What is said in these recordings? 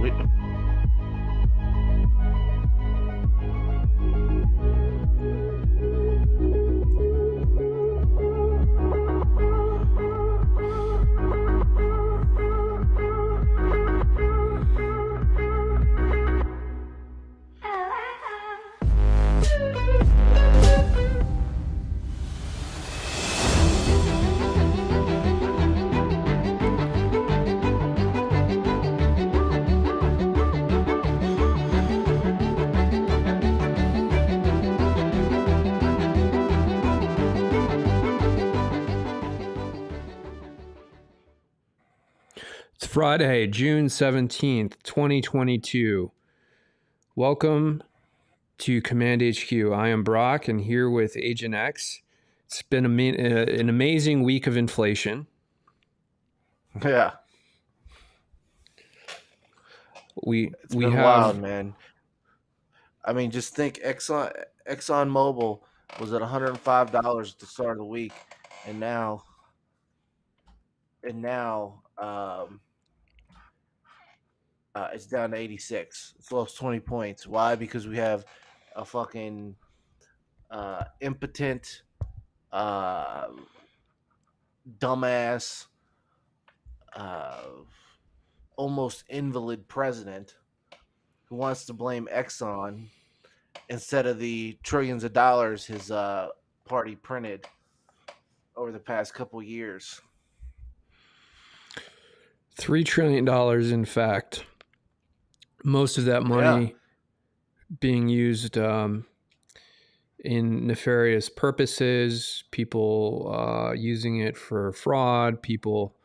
We, It's Friday, June 17th, 2022. Welcome to Command HQ. I am Brock and here with Agent X. It's been an amazing week of inflation. yeah, it's We been have wild, man. I mean, just think Exxon Mobil was at $105 at the start of the week, and now it's down to 86. It's lost 20 points. Why? Because we have a fucking impotent, uh, dumbass, uh, almost invalid president who wants to blame Exxon instead of the trillions of dollars his party printed over the past couple years. $3 trillion, in fact. Most of that money being used in nefarious purposes, people using it for fraud, people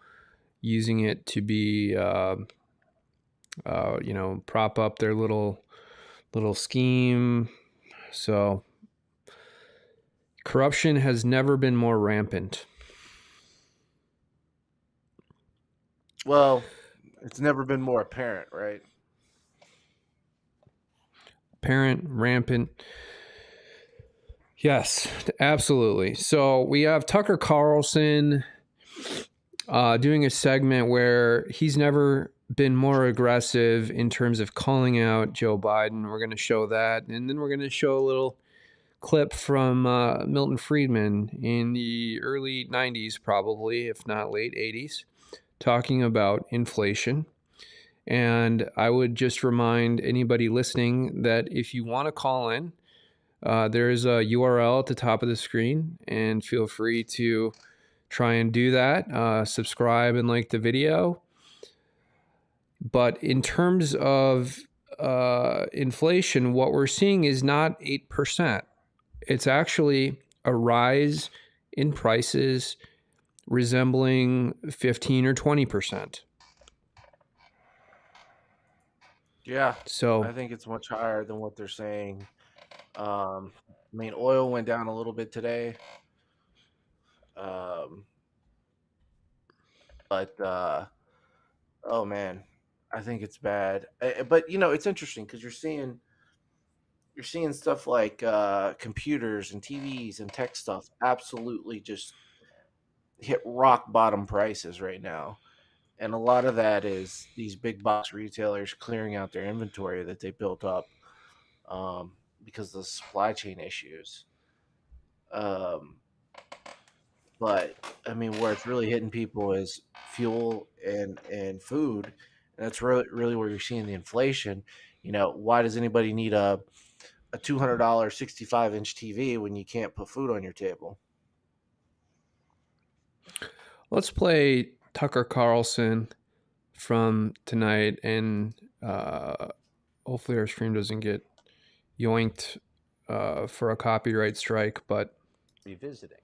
using it to be, prop up their little scheme. So corruption has never been more rampant. Well, it's never been more apparent, right? Apparent, rampant. Yes, absolutely. So we have Tucker Carlson doing a segment where he's never been more aggressive in terms of calling out Joe Biden. We're going to show that. And then we're going to show a little clip from Milton Friedman in the early 90s, probably, if not late 80s, talking about inflation. And I would just remind anybody listening that if you want to call in, there's a URL at the top of the screen, and feel free to try and do that. Subscribe and like the video. But in terms of inflation, what we're seeing is not 8%. It's actually a rise in prices resembling 15 or 20%. Yeah. So I think it's much higher than what they're saying. I mean, oil went down a little bit today. But oh man, I think it's bad. But it's interesting because you're seeing stuff like computers and TVs and tech stuff absolutely just hit rock bottom prices right now. And a lot of that is these big box retailers clearing out their inventory that they built up because of the supply chain issues. Um, but I mean, where it's really hitting people is fuel and food. And that's really where you're seeing the inflation. Why does anybody need a $200 65-inch TV when you can't put food on your table? let's play Tucker Carlson from tonight, and hopefully our stream doesn't get yoinked for a copyright strike, but revisiting.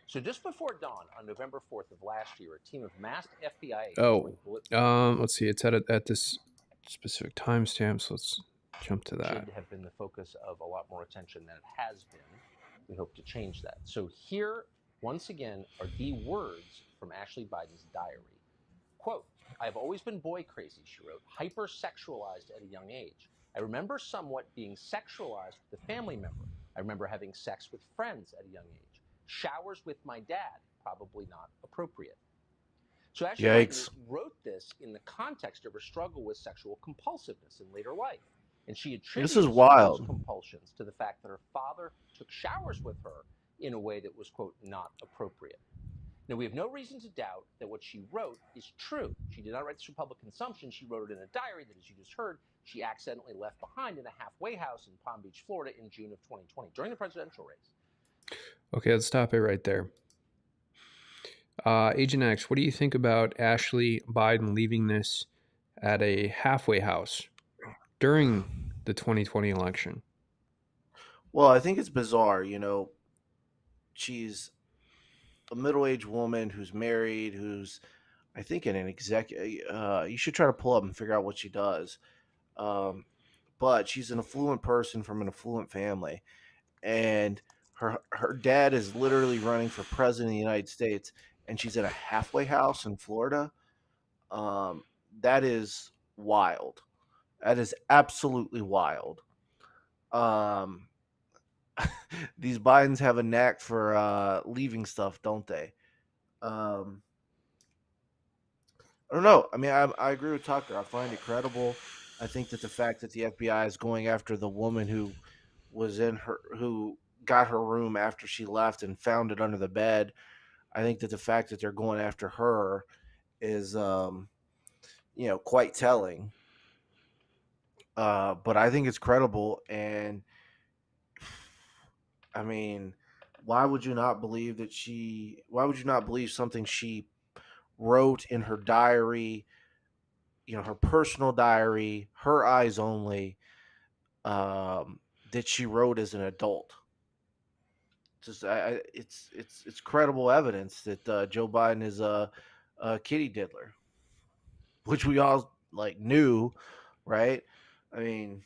So just before dawn on November 4th of last year, a team of masked FBI agents let's see, it's at this specific timestamp, so let's jump to that. Should have been the focus of a lot more attention than it has been. We hope to change that. So here, once again, are the words from Ashley Biden's diary. Quote, "I've always been boy crazy," she wrote, "hypersexualized at a young age. I remember somewhat being sexualized with a family member. I remember having sex with friends at a young age. Showers with my dad, probably not appropriate." So Ashley Biden Yikes. wrote this in the context of her struggle with sexual compulsiveness in later life. And she This is attributes those wild. compulsions to the fact that her father took showers with her in a way that was, quote, not appropriate. Now, we have no reason to doubt that what she wrote is true. She did not write this for public consumption. She wrote it in a diary that, as you just heard, she accidentally left behind in a halfway house in Palm Beach, Florida in June of 2020 during the presidential race. Okay, let's stop it right there. Agent X, what do you think about Ashley Biden leaving this at a halfway house during the 2020 election? Well, I think it's bizarre. She's a middle-aged woman who's married, who's, I think, in an you should try to pull up and figure out what she does. But she's an affluent person from an affluent family, and her dad is literally running for president of the United States, and she's in a halfway house in Florida. That is wild. That is absolutely wild. Um, these Bidens have a knack for leaving stuff, don't they? Um, I don't know. I mean, I agree with Tucker. I find it credible. I think that the fact that the FBI is going after the woman who got her room after she left and found it under the bed. I think that the fact that they're going after her is, quite telling. But I think it's credible, and I mean, why would you not believe that she? Why would you not believe something she wrote in her diary? Her personal diary, her eyes only, that she wrote as an adult. It's credible evidence that Joe Biden is a kitty diddler, which we all knew, right? I mean,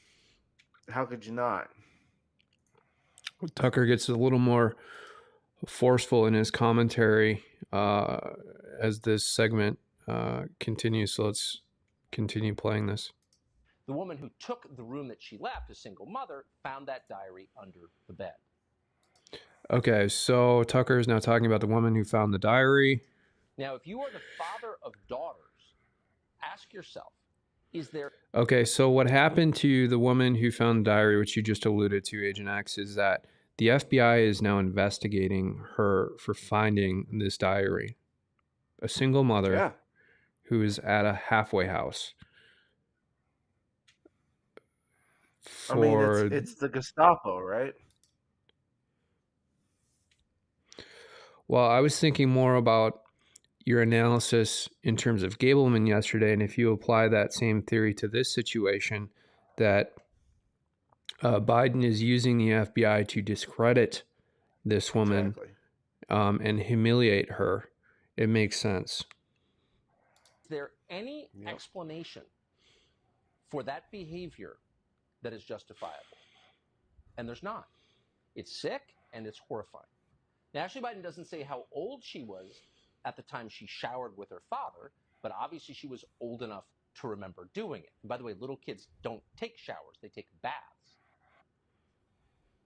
how could you not? Tucker gets a little more forceful in his commentary as this segment continues. So let's continue playing this. The woman who took the room that she left, a single mother, found that diary under the bed. Okay, so Tucker is now talking about the woman who found the diary. Now, if you are the father of daughters, ask yourself, is there... Okay, so what happened to the woman who found the diary, which you just alluded to, Agent X, is that the FBI is now investigating her for finding this diary. A single mother who is at a halfway house. I mean, it's the Gestapo, right? Well, I was thinking more about your analysis in terms of Gableman yesterday, and if you apply that same theory to this situation, that Biden is using the FBI to discredit this woman and humiliate her, it makes sense. Is there any explanation for that behavior that is justifiable? And there's not. It's sick and it's horrifying. Now, Ashley Biden doesn't say how old she was at the time she showered with her father, but obviously she was old enough to remember doing it. And by the way, little kids don't take showers, they take baths.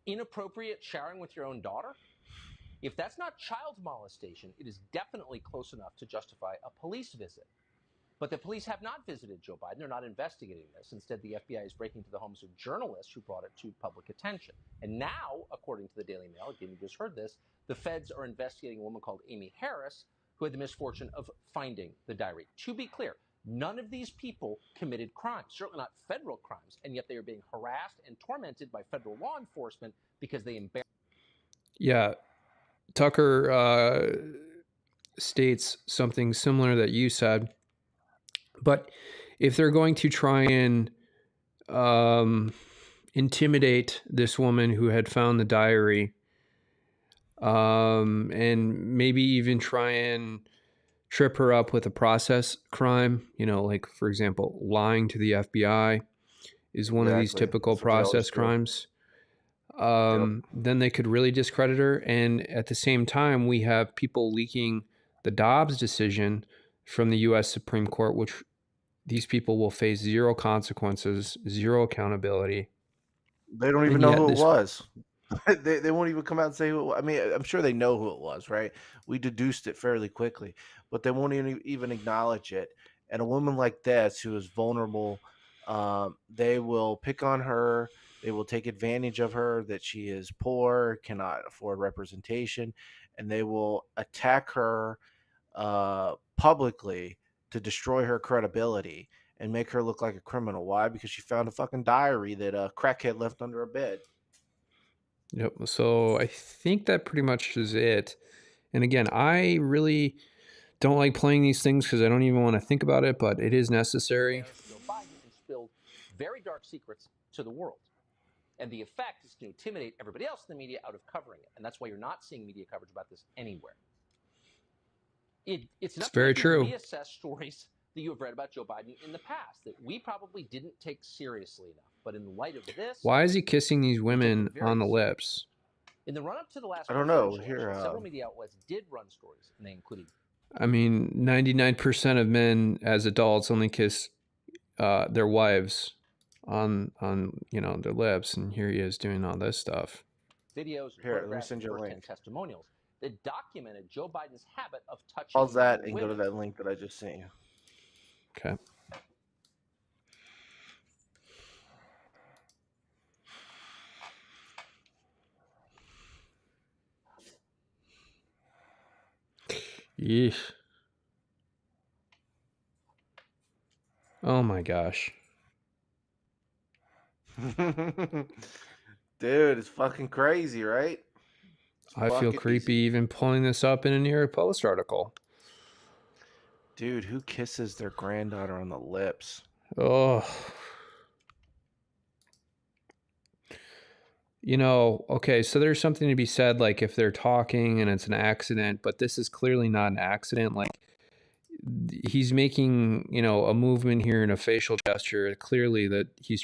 Inappropriate showering with your own daughter? If that's not child molestation, it is definitely close enough to justify a police visit. But the police have not visited Joe Biden. They're not investigating this. Instead, the FBI is breaking into the homes of journalists who brought it to public attention. And now, according to the Daily Mail, again, you just heard this, the feds are investigating a woman called Amy Harris, who had the misfortune of finding the diary. To be clear, none of these people committed crimes, certainly not federal crimes, and yet they are being harassed and tormented by federal law enforcement because they embarrassed. Yeah. Tucker states something similar that you said. But if they're going to try and intimidate this woman who had found the diary, and maybe even try and trip her up with a process crime, like, for example, lying to the FBI is one of these typical process crimes, then they could really discredit her. And at the same time, we have people leaking the Dobbs decision from the U.S. Supreme Court, which these people will face zero consequences, zero accountability. They don't even know who it was. They won't even come out and say who. I mean, I'm sure they know who it was, right? We deduced it fairly quickly, but they won't even acknowledge it. And a woman like this, who is vulnerable, they will pick on her. They will take advantage of her that she is poor, cannot afford representation, and they will attack her publicly to destroy her credibility and make her look like a criminal. Why? Because she found a fucking diary that a crackhead left under a bed. Yep. So I think that pretty much is it. And again, I really don't like playing these things because I don't even want to think about it, but it is necessary. Joe Biden and spilled very dark secrets to the world. And the effect is to intimidate everybody else in the media out of covering it. And that's why you're not seeing media coverage about this anywhere. It's enough very to true. reassess stories that you have read about Joe Biden in the past that we probably didn't take seriously enough. But in light of this, why is he kissing these women on the lips? In the run-up to the last I don't know. Here, several media outlets did run stories, and they included. I mean, 99% of men as adults only kiss their wives on their lips, and here he is doing all this stuff. Videos, here, let me send you a link. Testimonials that documented Joe Biden's habit of touching. Pause that and go to that link that I just sent you. Okay. Yeesh. Oh my gosh. Dude, it's fucking crazy, right? I feel creepy even pulling this up in a New York Post article. Dude, who kisses their granddaughter on the lips? Oh. Okay, so there's something to be said, like if they're talking and it's an accident, but this is clearly not an accident. Like he's making, a movement here and a facial gesture, clearly that he's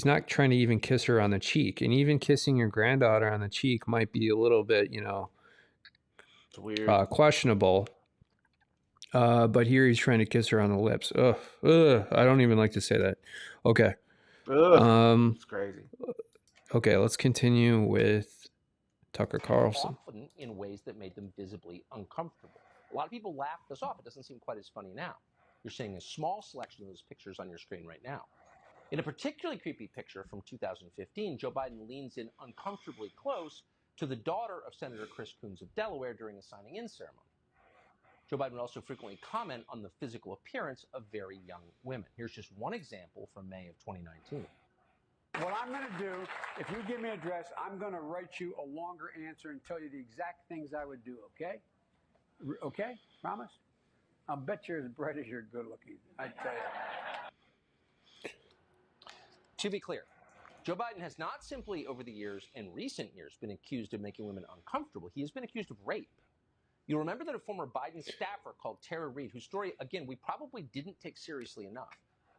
not trying to even kiss her on the cheek. And even kissing your granddaughter on the cheek might be a little bit, it's weird. Questionable. But here he's trying to kiss her on the lips. Ugh. I don't even like to say that. Okay. It's crazy. Okay, let's continue with Tucker Carlson. Often in ways that made them visibly uncomfortable. A lot of people laugh this off. It doesn't seem quite as funny now. You're seeing a small selection of those pictures on your screen right now. In a particularly creepy picture from 2015, Joe Biden leans in uncomfortably close to the daughter of Senator Chris Coons of Delaware during a signing-in ceremony. Joe Biden would also frequently comment on the physical appearance of very young women. Here's just one example from May of 2019. What I'm going to do, if you give me an address, I'm going to write you a longer answer and tell you the exact things I would do, okay? Okay? Promise? I'll bet you're as bright as you're good looking. I tell you. To be clear, Joe Biden has not simply over the years and recent years been accused of making women uncomfortable. He has been accused of rape. You'll remember that a former Biden staffer called Tara Reid, whose story, again, we probably didn't take seriously enough,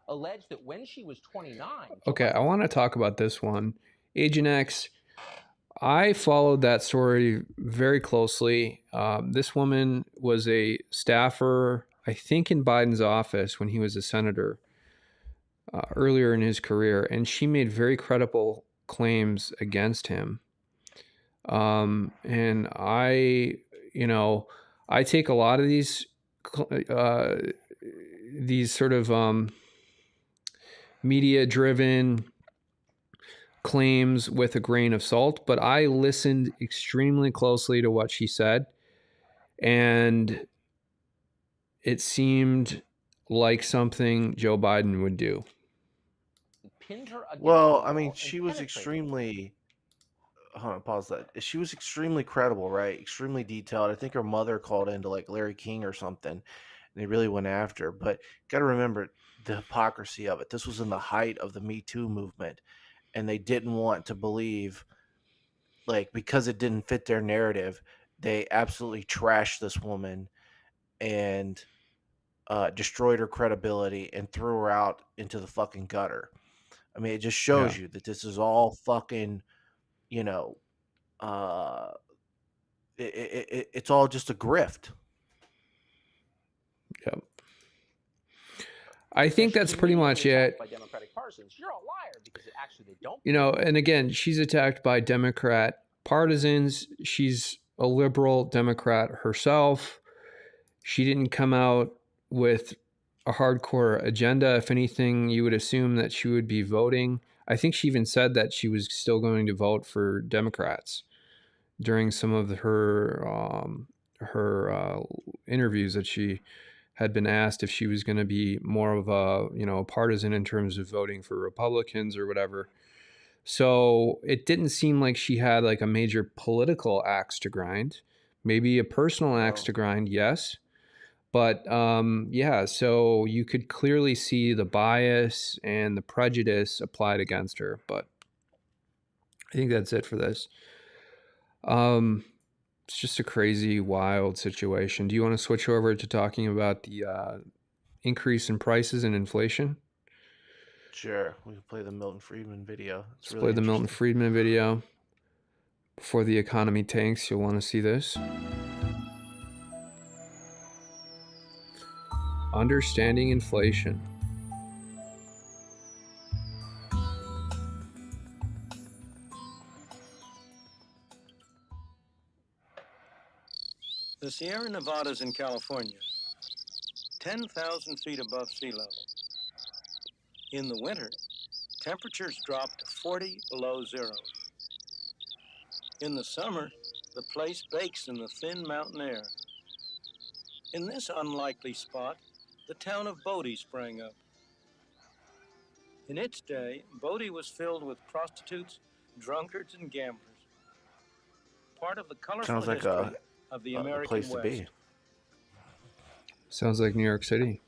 alleged that when she was 29... Okay, I want to talk about this one. Agent X, I followed that story very closely. This woman was a staffer, I think, in Biden's office when he was a senator earlier in his career, and she made very credible claims against him. And I take a lot of these sort of media-driven claims with a grain of salt, but I listened extremely closely to what she said, and it seemed like something Joe Biden would do. Well, I mean, she was extremely... Hold on, pause that. She was extremely credible, right? Extremely detailed. I think her mother called into like Larry King or something, and they really went after her. But got to remember the hypocrisy of it. This was in the height of the Me Too movement, and they didn't want to believe, like, because it didn't fit their narrative, they absolutely trashed this woman and destroyed her credibility and threw her out into the fucking gutter. I mean, it just shows you that this is all fucking... it's all just a grift. Yep. I think that's pretty much it. By Democratic partisans, you're a liar because actually they don't. You know, and again, she's attacked by Democrat partisans. She's a liberal Democrat herself. She didn't come out with a hardcore agenda. If anything, you would assume that she would be voting. I think she even said that she was still going to vote for Democrats during some of her interviews that she had been asked if she was going to be more of a partisan in terms of voting for Republicans or whatever. So it didn't seem like she had like a major political axe to grind. Maybe a personal axe to grind, yes. But yeah, so you could clearly see the bias and the prejudice applied against her. But I think that's it for this. It's just a crazy, wild situation. Do you want to switch over to talking about the increase in prices and inflation? Sure, we can play the Milton Friedman video. Let's play the Milton Friedman video. Before the economy tanks, you'll want to see this. Understanding inflation. The Sierra Nevadas in California, 10,000 feet above sea level. In the winter, temperatures drop to 40 below zero. In the summer, the place bakes in the thin mountain air. In this unlikely spot, the town of Bodie sprang up. In its day, Bodie was filled with prostitutes, drunkards, and gamblers. Part of the colorful history of the American place West. to be. Sounds like New York City.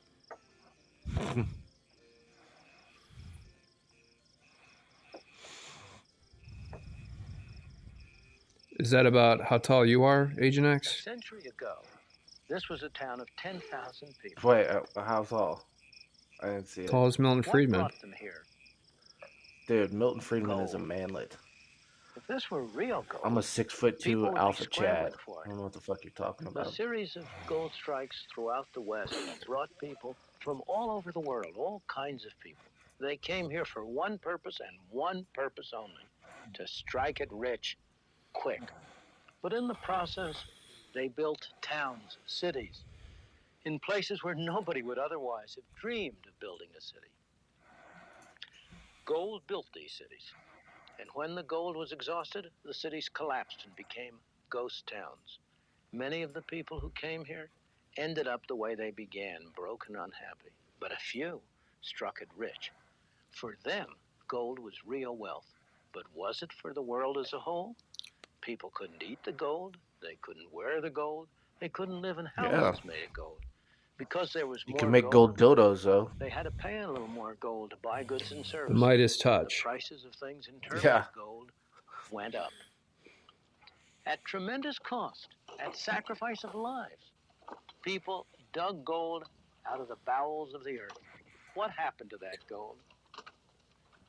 Is that about how tall you are, Agent X? A century ago, this was a town of 10,000 people. Wait, how tall? I didn't see it. Tall as Milton Friedman. What brought them here? Dude, Milton Friedman is a manlet. If this were real gold, I'm a 6'2" alpha Chad. I don't know what the fuck you're talking A about. series of gold strikes throughout the West brought people from all over the world, all kinds of people. They came here for one purpose and one purpose only, to strike it rich, quick. But in the process, they built towns, cities, in places where nobody would otherwise have dreamed of building a city. Gold built these cities. And when the gold was exhausted, the cities collapsed and became ghost towns. Many of the people who came here ended up the way they began, broke and unhappy. But a few struck it rich. For them, gold was real wealth. But was it for the world as a whole? People couldn't eat the gold. They couldn't wear the gold. They couldn't live in houses made of gold. Because there was more You can make gold dildos, though. They had to pay a little more gold to buy goods and services. The Midas touch. The prices of things in terms of gold went up. At tremendous cost, at sacrifice of lives, people dug gold out of the bowels of the earth. What happened to that gold?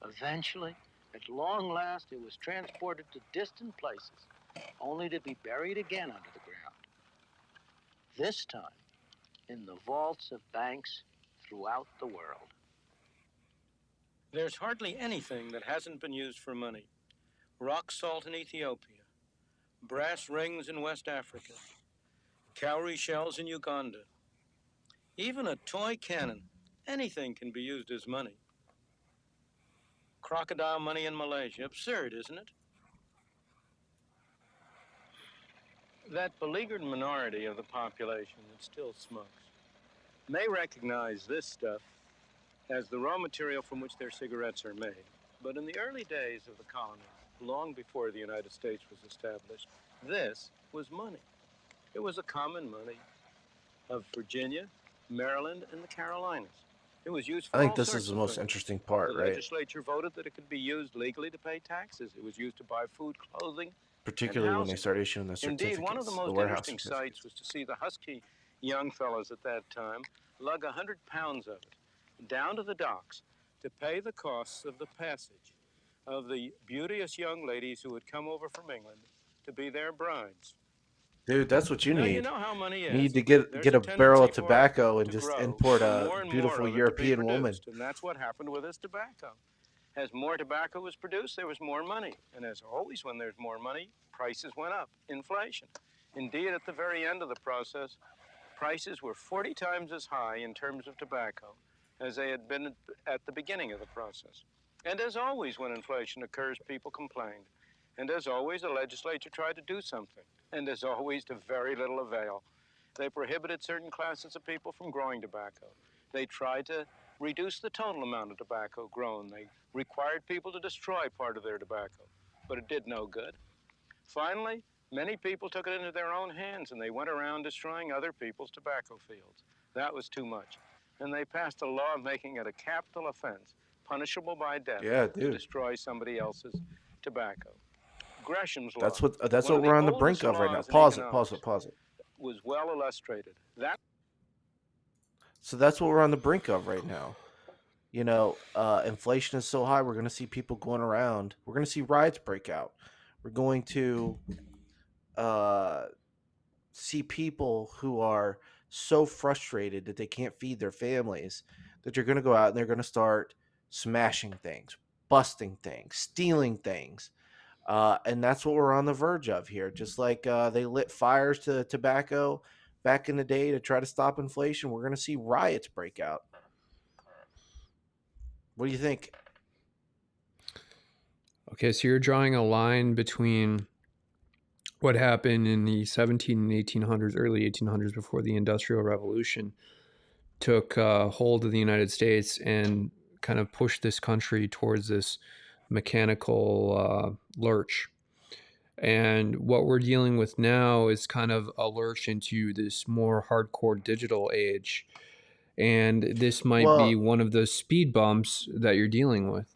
Eventually, at long last, it was transported to distant places, only to be buried again under the ground. This time, in the vaults of banks throughout the world. There's hardly anything that hasn't been used for money. Rock salt in Ethiopia, brass rings in West Africa, cowrie shells in Uganda. Even a toy cannon, anything can be used as money. Crocodile money in Malaysia, absurd, isn't it? That beleaguered minority of the population that still smokes may recognize this stuff as the raw material from which their cigarettes are made. But in the early days of the colonies, long before the United States was established, this was money. It was a common money of Virginia, Maryland, and the Carolinas. It was used for I think all this sorts is the of most things. interesting part, The right? legislature voted that it could be used legally to pay taxes. It was used to buy food, clothing, Particularly when they housing. start issuing the certificates. Indeed, one of the most warehouse interesting certificates. sights was to see the husky young fellows at that time lug 100 pounds of it down to the docks to pay the costs of the passage of the beauteous young ladies who had come over from England to be their brides. Dude, that's what you Now you need. know how money You need is. to get There's a a barrel tendency of for it tobacco and to just grow, import for a more and more beautiful of it to be European woman. produced, and that's what happened with this tobacco. As more tobacco was produced, there was more money, and as always when there's more money, prices went up, inflation. Indeed, at the very end of the process, prices were 40 times as high in terms of tobacco as they had been at the beginning of the process. And as always when inflation occurs, people complained. And as always, the legislature tried to do something. And as always, to very little avail. They prohibited certain classes of people from growing tobacco. They tried to reduce the total amount of tobacco grown. They required people to destroy part of their tobacco. But it did no good. Finally, many people took it into their own hands and they went around destroying other people's tobacco fields. That was too much. And they passed a law making it a capital offense, punishable by death, Yeah, to dude. destroy somebody else's tobacco. Gresham's law, That's one what of the we're on the brink oldest of right now. laws in Pause it. Pause economics, it. Pause it. was well illustrated. That So that's what we're on the brink of right now. Inflation is so high. We're going to see people going around. We're going to see riots break out. We're going to uh, see people who are so frustrated that they can't feed their families that they're going to go out and they're going to start smashing things, busting things, stealing things. And that's what we're on the verge of here. Just like they lit fires to tobacco back in the day to try to stop inflation, we're going to see riots break out. What do you think? Okay, so you're drawing a line between what happened in the 17 and 1800s, early 1800s, before the Industrial Revolution took hold of the United States and kind of pushed this country towards this mechanical lurch. And what we're dealing with now is kind of a lurch into this more hardcore digital age. And this might be Well, one of those speed bumps that you're dealing with.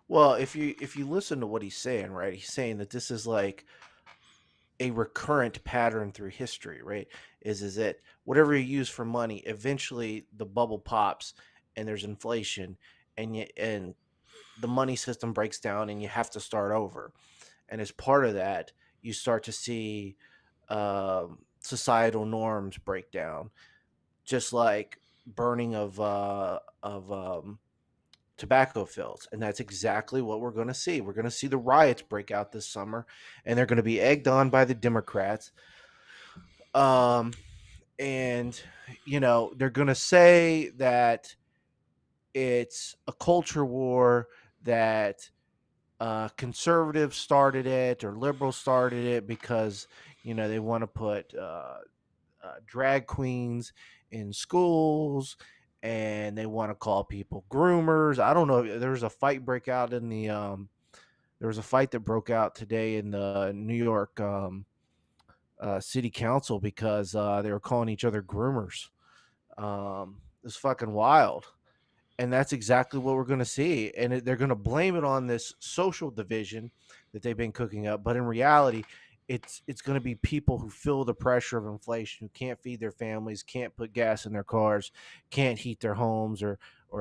well, if you listen to what he's saying, right? He's saying that this is like a recurrent pattern through history, right? Is it whatever you use for money, eventually the bubble pops and there's inflation and the money system breaks down and you have to start over. And as part of that, you start to see societal norms break down, just like burning of tobacco fields. And that's exactly what we're going to see. We're going to see the riots break out this summer, and they're going to be egged on by the Democrats. Um, and they're going to say that it's a culture war, that conservatives started it or liberals started it because they want to put drag queens in schools and they want to call people groomers. I don't know. There was a fight that broke out today in the New York city council because they were calling each other groomers. It's fucking wild. And that's exactly what we're going to see. And they're going to blame it on this social division that they've been cooking up. But in reality, it's going to be people who feel the pressure of inflation, who can't feed their families, can't put gas in their cars, can't heat their homes or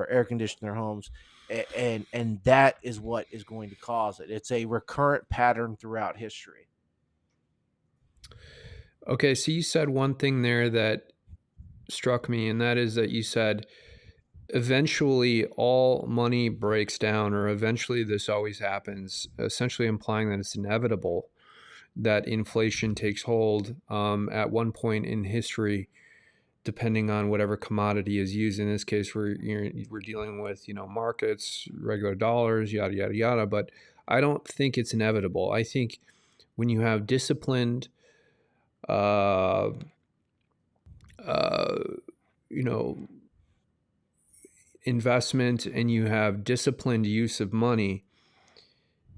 air condition their homes. And that is what is going to cause it. It's a recurrent pattern throughout history. Okay, so you said one thing there that struck me, and that is that you said eventually all money breaks down, or eventually this always happens, essentially implying that it's inevitable that inflation takes hold at one point in history, depending on whatever commodity is used. In this case, we're dealing with markets, regular dollars, yada yada yada. But I don't think it's inevitable. I think when you have disciplined, uh, uh, you know, investment and you have disciplined use of money,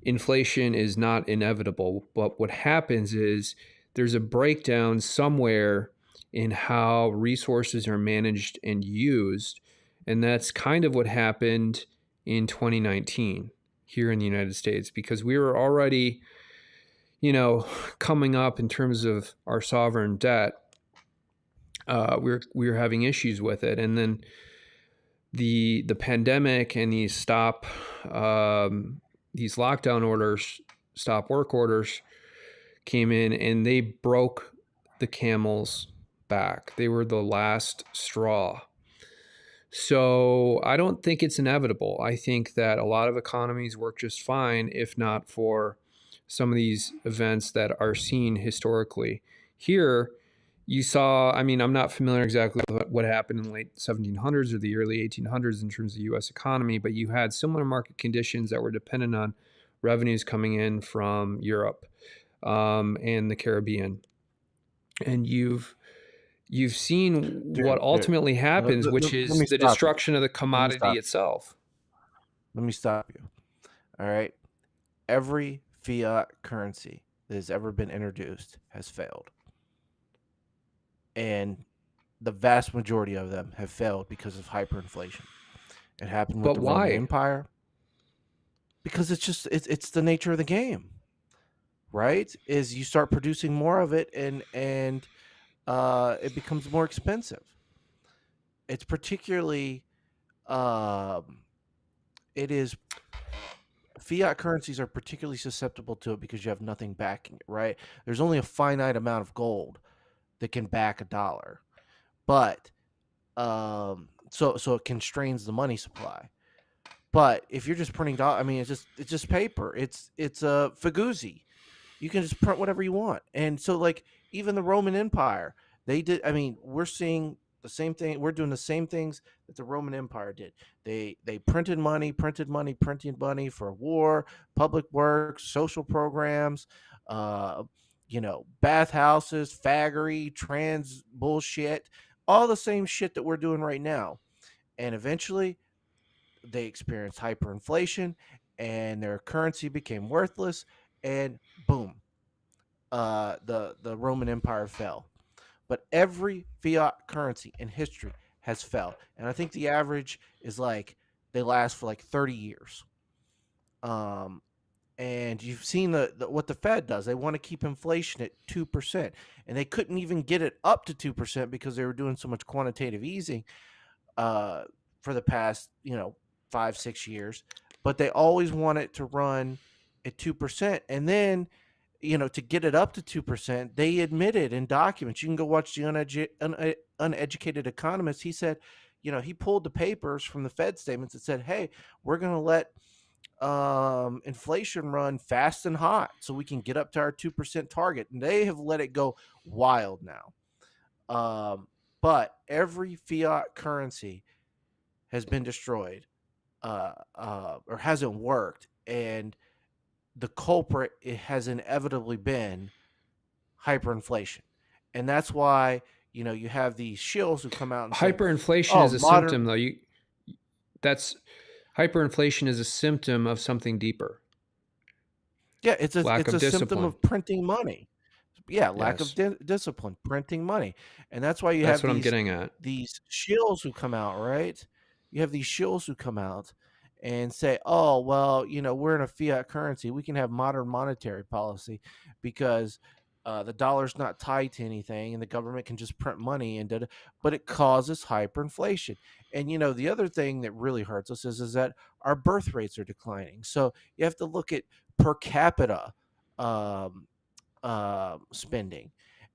inflation is not inevitable. But what happens is there's a breakdown somewhere in how resources are managed and used. And that's kind of what happened in 2019 here in the United States, because we were already, coming up in terms of our sovereign debt. We were having issues with it. And then the pandemic and these lockdown orders, stop work orders, came in and they broke the camel's back. They were the last straw. So I don't think it's inevitable. I think that a lot of economies work just fine if not for some of these events that are seen historically. Here, you saw, I mean, I'm not familiar exactly with what happened in the late 1700s or the early 1800s in terms of the US economy, but you had similar market conditions that were dependent on revenues coming in from Europe and the Caribbean. And you've seen what Dude, ultimately happens, which let is me the stop you. destruction of the Let me commodity stop. itself. Let me stop you. All right. Every fiat currency that has ever been introduced has failed, and the vast majority of them have failed because of hyperinflation. It happened with But the Roman why? Empire because it's the nature of the game, right? Is you start producing more of it, and it becomes more expensive. It's particularly um, it is fiat currencies are particularly susceptible to it because you have nothing backing it, right? There's only a finite amount of gold that can back a dollar, but so it constrains the money supply. But if you're just printing dollars, I mean, it's just paper. It's a Faguzzi. You can just print whatever you want. And so, like, even the Roman Empire, they did. I mean, we're seeing the same thing. We're doing the same things that the Roman Empire did. They printed money, printed money for war, public works, social programs, uh, bathhouses, faggery, trans bullshit, all the same shit that we're doing right now. And eventually, they experienced hyperinflation, and their currency became worthless, and boom, the Roman Empire fell. But every fiat currency in history has fell, and I think the average is like they last for like 30 years. Um, and you've seen what the Fed does. They want to keep inflation at 2%, and they couldn't even get it up to 2% because they were doing so much quantitative easing uh, for the past 5-6 years. But they always want it to run at 2%, and then to get it up to 2%, they admitted in documents. You can go watch the uneducated economist. He said, he pulled the papers from the Fed statements that said, "Hey, we're going to let inflation run fast and hot so we can get up to our 2% target." And they have let it go wild now. But every fiat currency has been destroyed, or hasn't worked, and the culprit it has inevitably been hyperinflation. And that's why you have these shills who come out and say, Hyperinflation "Oh, is a modern." symptom, though. That's hyperinflation is a symptom of something deeper. Yeah, it's a Lack it's of a symptom discipline. of printing money. Yeah, lack of Yes, discipline, printing money, and that's why you that's have what I'm these getting at. these shills who come out, right? You have these shills who come out and say, "Oh, well, we're in a fiat currency. We can have modern monetary policy because the dollar's not tied to anything, and the government can just print money and but it causes hyperinflation." And the other thing that really hurts us is that our birth rates are declining. So you have to look at per capita. Um, spending,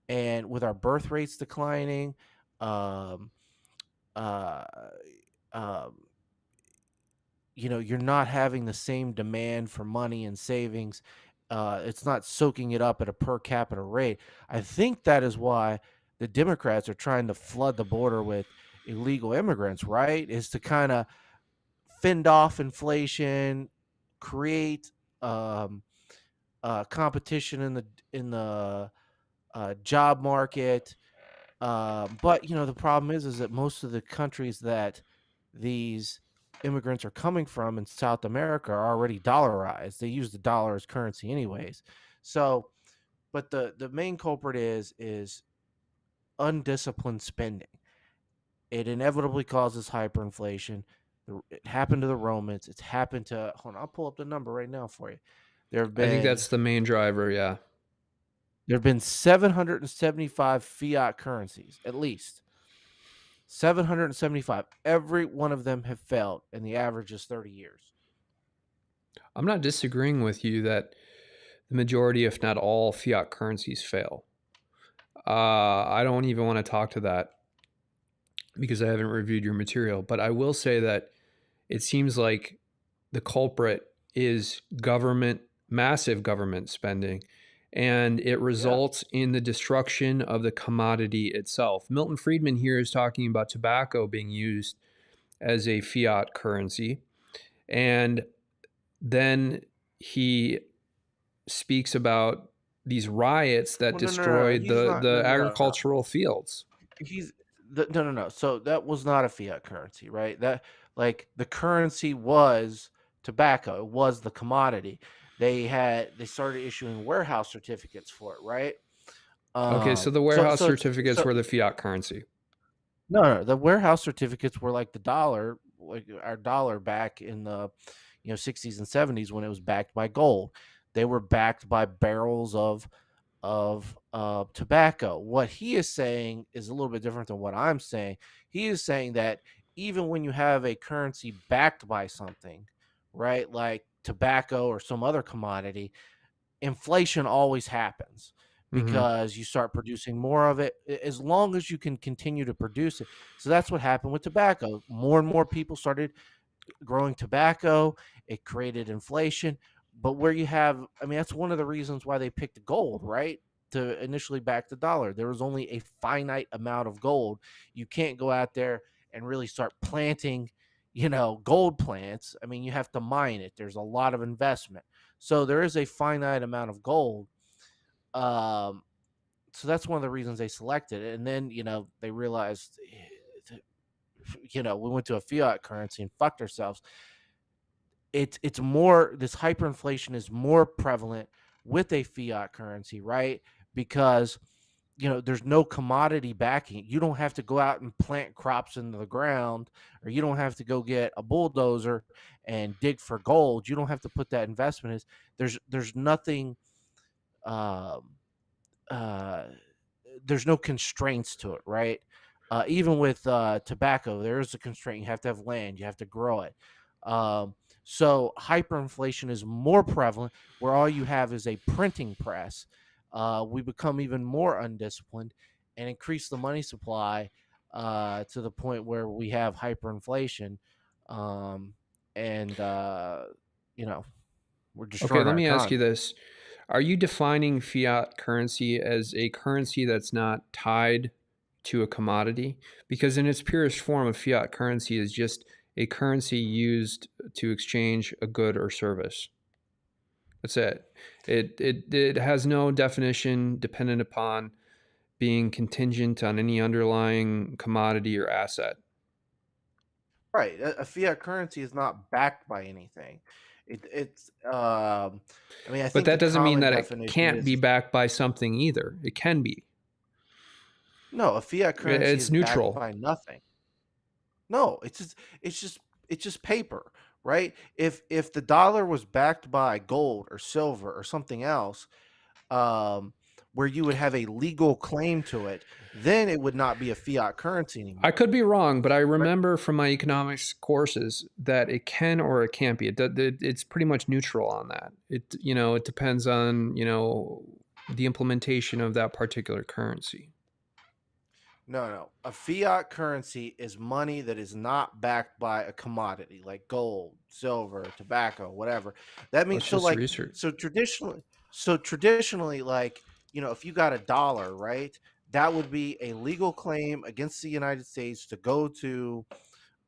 and with our birth rates declining, um, uh, um, you're not having the same demand for money and savings. It's not soaking it up at a per capita rate. I think that is why the Democrats are trying to flood the border with illegal immigrants, right? Is to kind of fend off inflation, create um, competition in the job market. But the problem is that most of the countries that these immigrants are coming from in South America are already dollarized. They use the dollar as currency, anyways. So, but the main culprit is undisciplined spending. It inevitably causes hyperinflation. It happened to the Romans. It's happened to. Hold on, I'll pull up the number right now for you. There have I think been that's the main driver. Yeah. there have been 775 fiat currencies, at least 775. Every one of them have failed, and the average is 30 years. I'm not disagreeing with you that the majority, if not all, fiat currencies fail. I don't even want to talk to that because I haven't reviewed your material, but I will say that it seems like the culprit is government, massive government spending, and it Yeah. results in the destruction of the commodity itself. Milton Friedman here is talking about tobacco being used as a fiat currency, and then he speaks about these riots that Well, no. destroyed He's not. the No. agricultural fields. He's no. So that was not a fiat currency, right? That like the currency was tobacco. It was the commodity. They started issuing warehouse certificates for it, right? Okay, so the So warehouse so it's certificates so were the fiat currency. no. The warehouse certificates were like the dollar, like our dollar back in the 60s and 70s when it was backed by gold. They were backed by barrels of tobacco. What he is saying is a little bit different than what I'm saying. He is saying that even when you have a currency backed by something, right, like tobacco or some other commodity, inflation always happens Mm-hmm. because you start producing more of it as long as you can continue to produce it. So that's what happened with tobacco. More and more people started growing tobacco. It created inflation. But where you have, I mean, that's one of the reasons why they picked gold, right? To initially back the dollar. There was only a finite amount of gold. You can't go out there and really start planting, gold plants. I mean, you have to mine it. There's a lot of investment. So there is a finite amount of gold. Um, so that's one of the reasons they selected it. And then, they realized, we went to a fiat currency and fucked ourselves. It's more, this hyperinflation is more prevalent with a fiat currency, right? Because there's no commodity backing. You don't have to go out and plant crops into the ground, or you don't have to go get a bulldozer and dig for gold. You don't have to put that investment in. There's nothing, um, uh, there's no constraints to it, right? Even with tobacco, there is a constraint. You have to have land. You have to grow it. So hyperinflation is more prevalent where all you have is a printing press. We become even more undisciplined and increase the money supply to the point where we have hyperinflation, and we're Okay, destroying let our me ask you economy. this. Are you defining fiat currency as a currency that's not tied to a commodity? Because in its purest form, a fiat currency is just a currency used to exchange a good or service. That's it. It has no definition dependent upon being contingent on any underlying commodity or asset. Right. A fiat currency is not backed by anything. It's I mean, I But think that the doesn't mean common that it definition can't be is backed by something either. It can be. no, a fiat currency It's is backed neutral. by nothing. No, it's just paper, right? If the dollar was backed by gold or silver or something else, um where you would have a legal claim to it, then it would not be a fiat currency I anymore. could be wrong, but I Right? remember from my economics courses that it can or it can't be. It's pretty much neutral on that. It depends on, the implementation of that particular currency. No. A fiat currency is money that is not backed by a commodity like gold, silver, tobacco, whatever. That means Let's just so traditionally, like, if you got a dollar, right? That would be a legal claim against the United States to go to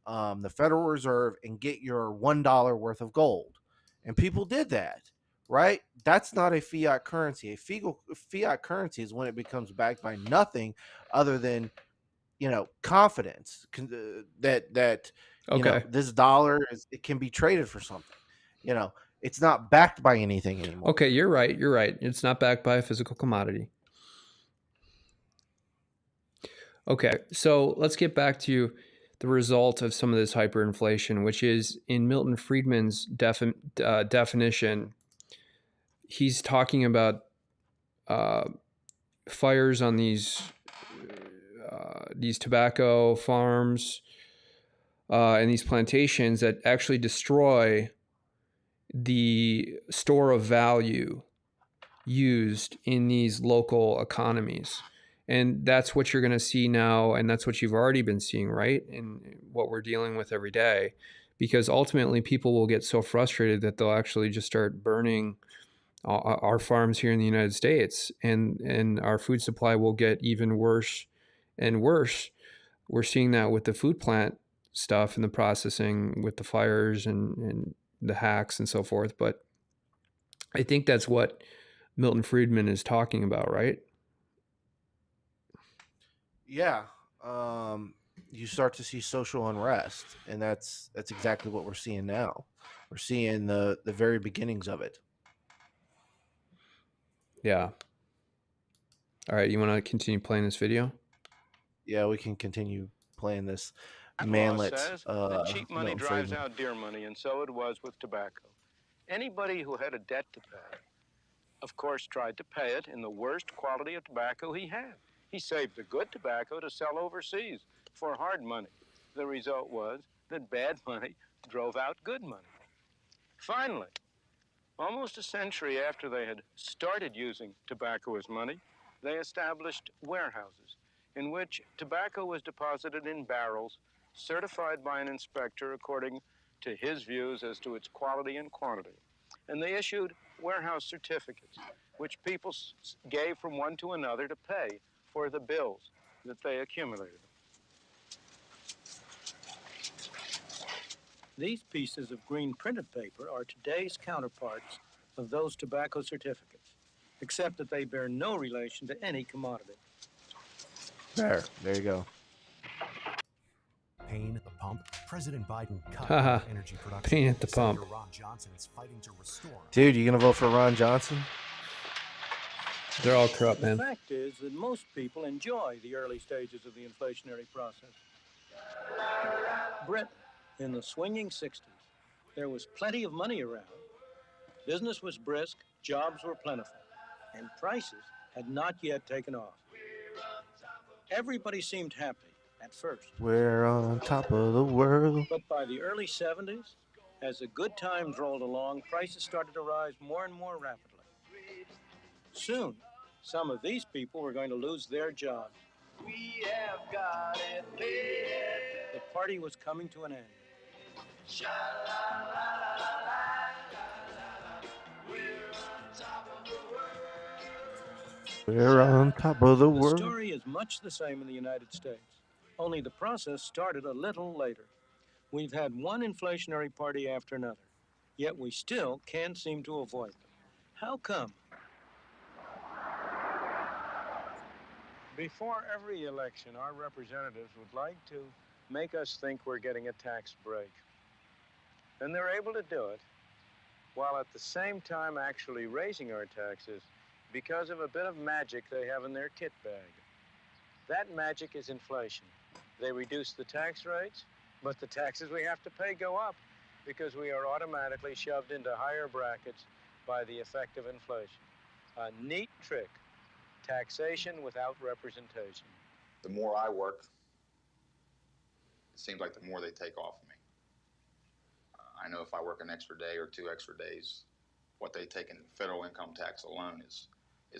the Federal Reserve and get your $1 worth of gold. And people did that, right? That's not a fiat currency. Fiat currency is when it becomes backed by nothing other than confidence that Okay. this dollar it can be traded for something. You know, it's not backed by anything anymore. Okay, you're right. You're right. It's not backed by a physical commodity. Okay, so let's get back to the result of some of this hyperinflation, which is in Milton Friedman's definition. He's talking about uh, fires on these tobacco farms and these plantations that actually destroy the store of value used in these local economies. And that's what you're going to see now. And that's what you've already been seeing, right? And what we're dealing with every day. Because ultimately, people will get so frustrated that they'll actually just start burning our farms here in the United States, and our food supply will get even worse and worse. We're seeing that with the food plant stuff and the processing with the fires and the hacks and so forth. But I think that's what Milton Friedman is talking about, right? Yeah. You start to see social unrest, and that's exactly what we're seeing now. We're seeing the very beginnings of it. Yeah. All right, you want to continue playing this video? Yeah, we can continue playing this That law manlet. says that cheap money Milton drives Friedman. out dear money, and so it was with tobacco. Anybody who had a debt to pay, of course, tried to pay it in the worst quality of tobacco he had. He saved the good tobacco to sell overseas for hard money. The result was that bad money drove out good money. Finally, almost a century after they had started using tobacco as money, they established warehouses in which tobacco was deposited in barrels, certified by an inspector according to his views as to its quality and quantity. And they issued warehouse certificates, which people gave from one to another to pay for the bills that they accumulated. These pieces of green printed paper are today's counterparts of those tobacco certificates, except that they bear no relation to any commodity. There you go. Pain at the pump. President Biden cut Haha. energy production. Pain at the pump. Senator Ron Johnson is fighting to restore. Dude, you gonna vote for Ron Johnson? They're all corrupt, man. The fact is that most people enjoy the early stages of the inflationary process. Britain, in the swinging 60s, there was plenty of money around. Business was brisk, jobs were plentiful, and prices had not yet taken off. Everybody seemed happy at first. We're on top of the world. But by the early 70s, as the good times rolled along, prices started to rise more and more rapidly. Soon, some of these people were going to lose their jobs. We have got it made. The party was coming to an end. We're on top of the The world. story is much the same in the United States, only the process started a little later. We've had one inflationary party after another, yet we still can't seem to avoid them. How come? Before every election, our representatives would like to make us think we're getting a tax break. And they're able to do it while at the same time actually raising our taxes because of a bit of magic they have in their kit bag. That magic is inflation. They reduce the tax rates, but the taxes we have to pay go up because we are automatically shoved into higher brackets by the effect of inflation. A neat trick. Taxation without representation. The more I work, it seems like the more they take off of me. I know if I work an extra day or 2 extra days, what they take in federal income tax alone is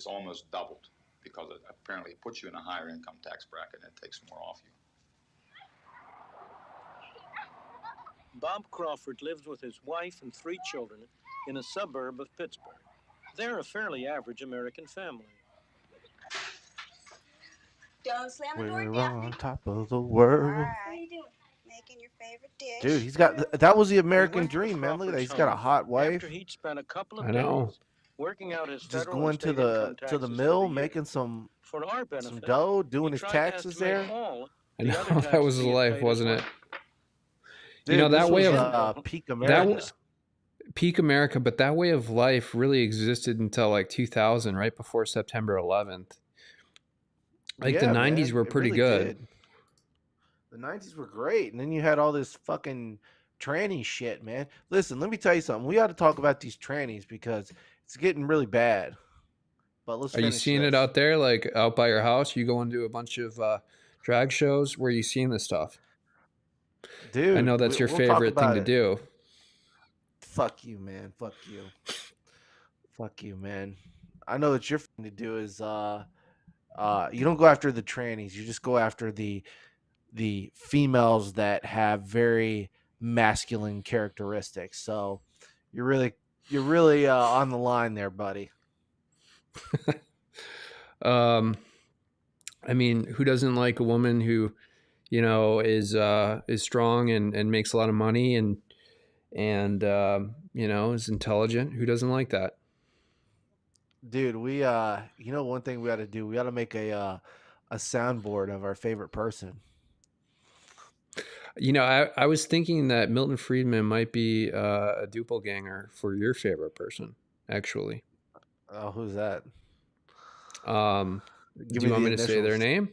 almost doubled because it apparently puts you in a higher income tax bracket and it takes more off you. Bob Crawford lives with his wife and 3 children in a suburb of Pittsburgh. They're a fairly average American family. Don't slam the door, We're Daphne. on top of the world. What are you doing? Making your favorite dish. Dude, he's got that was the American We went to dream, man. Look at that. Crawford's He's got a home hot wife. After he'd spent a couple of I know. days working out his Just federal going and to state the income taxes mill, for the year. making some For our benefit, dough, doing he his tried taxes to estimate there. all I the know, other that taxes was he the had life, paid as wasn't it? well. Dude, You know, that this way was, of peak that America. was peak America, but that way of life really existed until like 2000, right before September 11th. Like the Yeah, 90s man, were it pretty really good. did. The 90s were great, and then you had all this fucking tranny shit, man. Listen, let me tell you something. We ought to talk about these trannies because it's getting really bad. But let's Are you finish seeing it this. out there, like out by your house? You go into a bunch of drag shows where you seeing this stuff? Dude, I know that's your we'll talk favorite thing about to it. do. Fuck you, man. Fuck you. Fuck you, man. I know that your thing to do is you don't go after the trannies. You just go after the females that have very masculine characteristics. So you're really on the line there, buddy. I mean, who doesn't like a woman who, is strong and makes a lot of money and is intelligent? Who doesn't like that? Dude, we one thing we got to do, we got to make a soundboard of our favorite person. I was thinking that Milton Friedman might be a doppelganger for your favorite person, actually. Oh, who's that? Do you want me to say their name?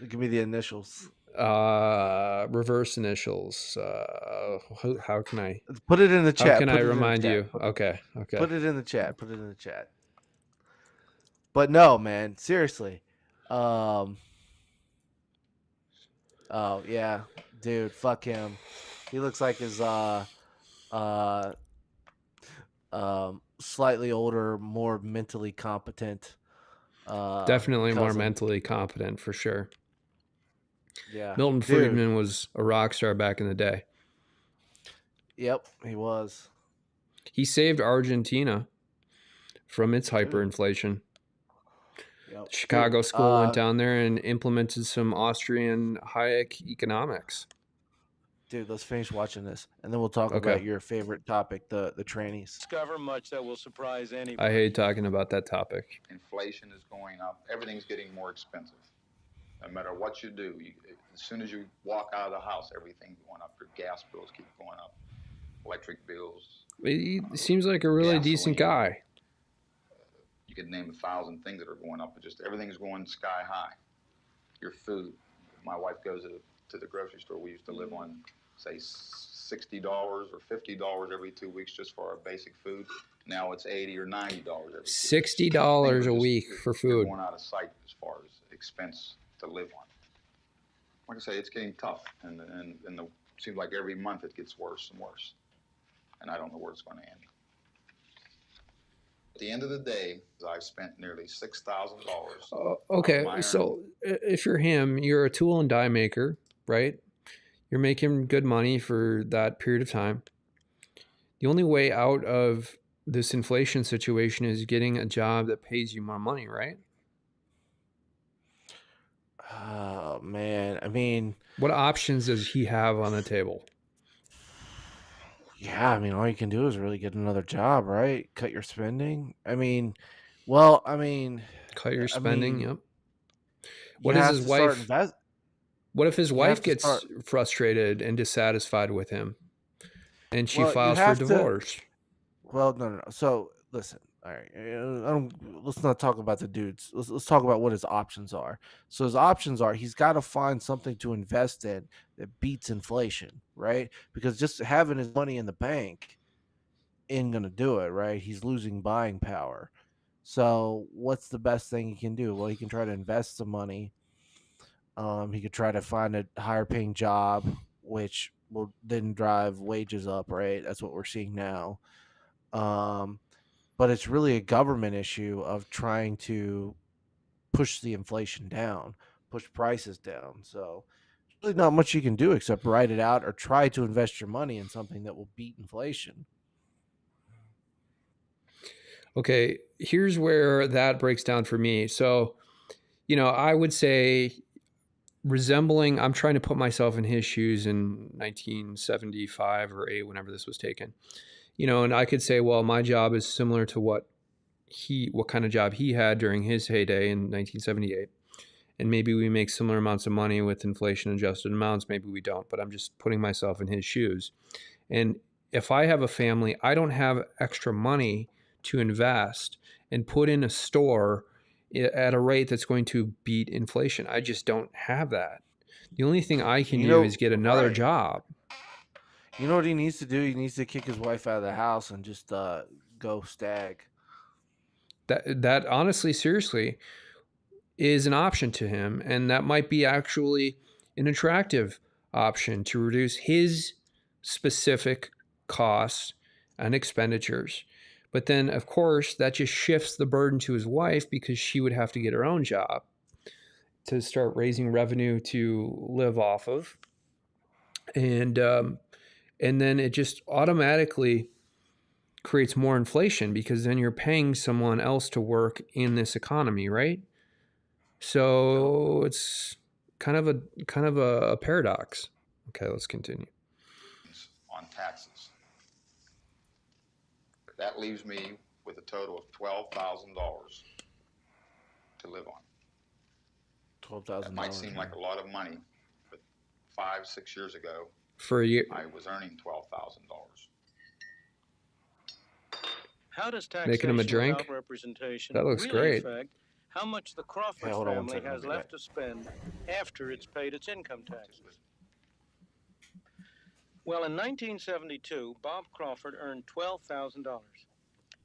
Give me the initials. Reverse initials. How can I put it in the chat? How can I remind you? Okay. Put it in the chat. But no, man, seriously. Oh yeah, dude, fuck him. He looks like his slightly older, more mentally competent. Definitely cousin. More mentally competent for sure. Yeah, Milton Friedman was a rock star back in the day. Yep, he was. He saved Argentina from its hyperinflation. Yep. Chicago School went down there and implemented some Austrian Hayek economics. Dude, let's finish watching this, and then we'll talk about your favorite topic, the trannies. Discover much that will surprise anybody. I hate talking about that topic. Inflation is going up. Everything's getting more expensive. No matter what you do, as soon as you walk out of the house, everything's going up. Your gas bills keep going up, electric bills. He seems like a really decent guy. You could name 1,000 things that are going up, but just everything's going sky high. Your food. My wife goes to the grocery store. We used to live on, say, $60 or $50 every 2 weeks just for our basic food. Now it's $80 or $90 every $60 a week for food. Going out of sight as far as expense to live on. Like I say, it's getting tough, and it seems like every month it gets worse and worse, and I don't know where it's going to end. At the end of the day, I've spent nearly $6,000. Okay, so if you're him, you're a tool and die maker, right? You're making good money for that period of time. The only way out of this inflation situation is getting a job that pays you more money, right? Oh, man. I mean, what options does he have on the table? Yeah, I mean, all you can do is really get another job, right? Cut your spending. Cut your spending. Yep. What is his wife? What if his wife gets frustrated and dissatisfied with him, and she files for divorce? No. So listen. All right, let's not talk about the dudes. Let's talk about what his options are. So his options are he's got to find something to invest in that beats inflation, right? Because just having his money in the bank ain't gonna do it, right? He's losing buying power. So what's the best thing he can do? Well, he can try to invest some money. He could try to find a higher paying job, which will then drive wages up, right? That's what we're seeing now. But it's really a government issue of trying to push the inflation down, push prices down. So there's really not much you can do except write it out or try to invest your money in something that will beat inflation. Okay, here's where that breaks down for me. So, I would say I'm trying to put myself in his shoes in 1975 or 8, whenever this was taken. And I could say, well, my job is similar to what kind of job he had during his heyday in 1978. And maybe we make similar amounts of money with inflation adjusted amounts. Maybe we don't, but I'm just putting myself in his shoes. And if I have a family, I don't have extra money to invest and put in a store at a rate that's going to beat inflation. I just don't have that. The only thing I can do is get another job. You know what he needs to do? He needs to kick his wife out of the house and just go stag. That honestly, seriously, is an option to him, and that might be actually an attractive option to reduce his specific costs and expenditures. But then, of course, that just shifts the burden to his wife because she would have to get her own job to start raising revenue to live off of. And then it just automatically creates more inflation because then you're paying someone else to work in this economy, right? So it's kind of a paradox. Okay, let's continue. On taxes. That leaves me with a total of $12,000 to live on. $12,000. That might seem like a lot of money, but 5-6 years ago, for a year, I was earning $12,000. How does making him a taxation drink. without representation That looks really great. affect how much the Crawford hold on one family second, I'll has be left back. to spend after it's paid its income taxes? Well, in 1972, Bob Crawford earned $12,000.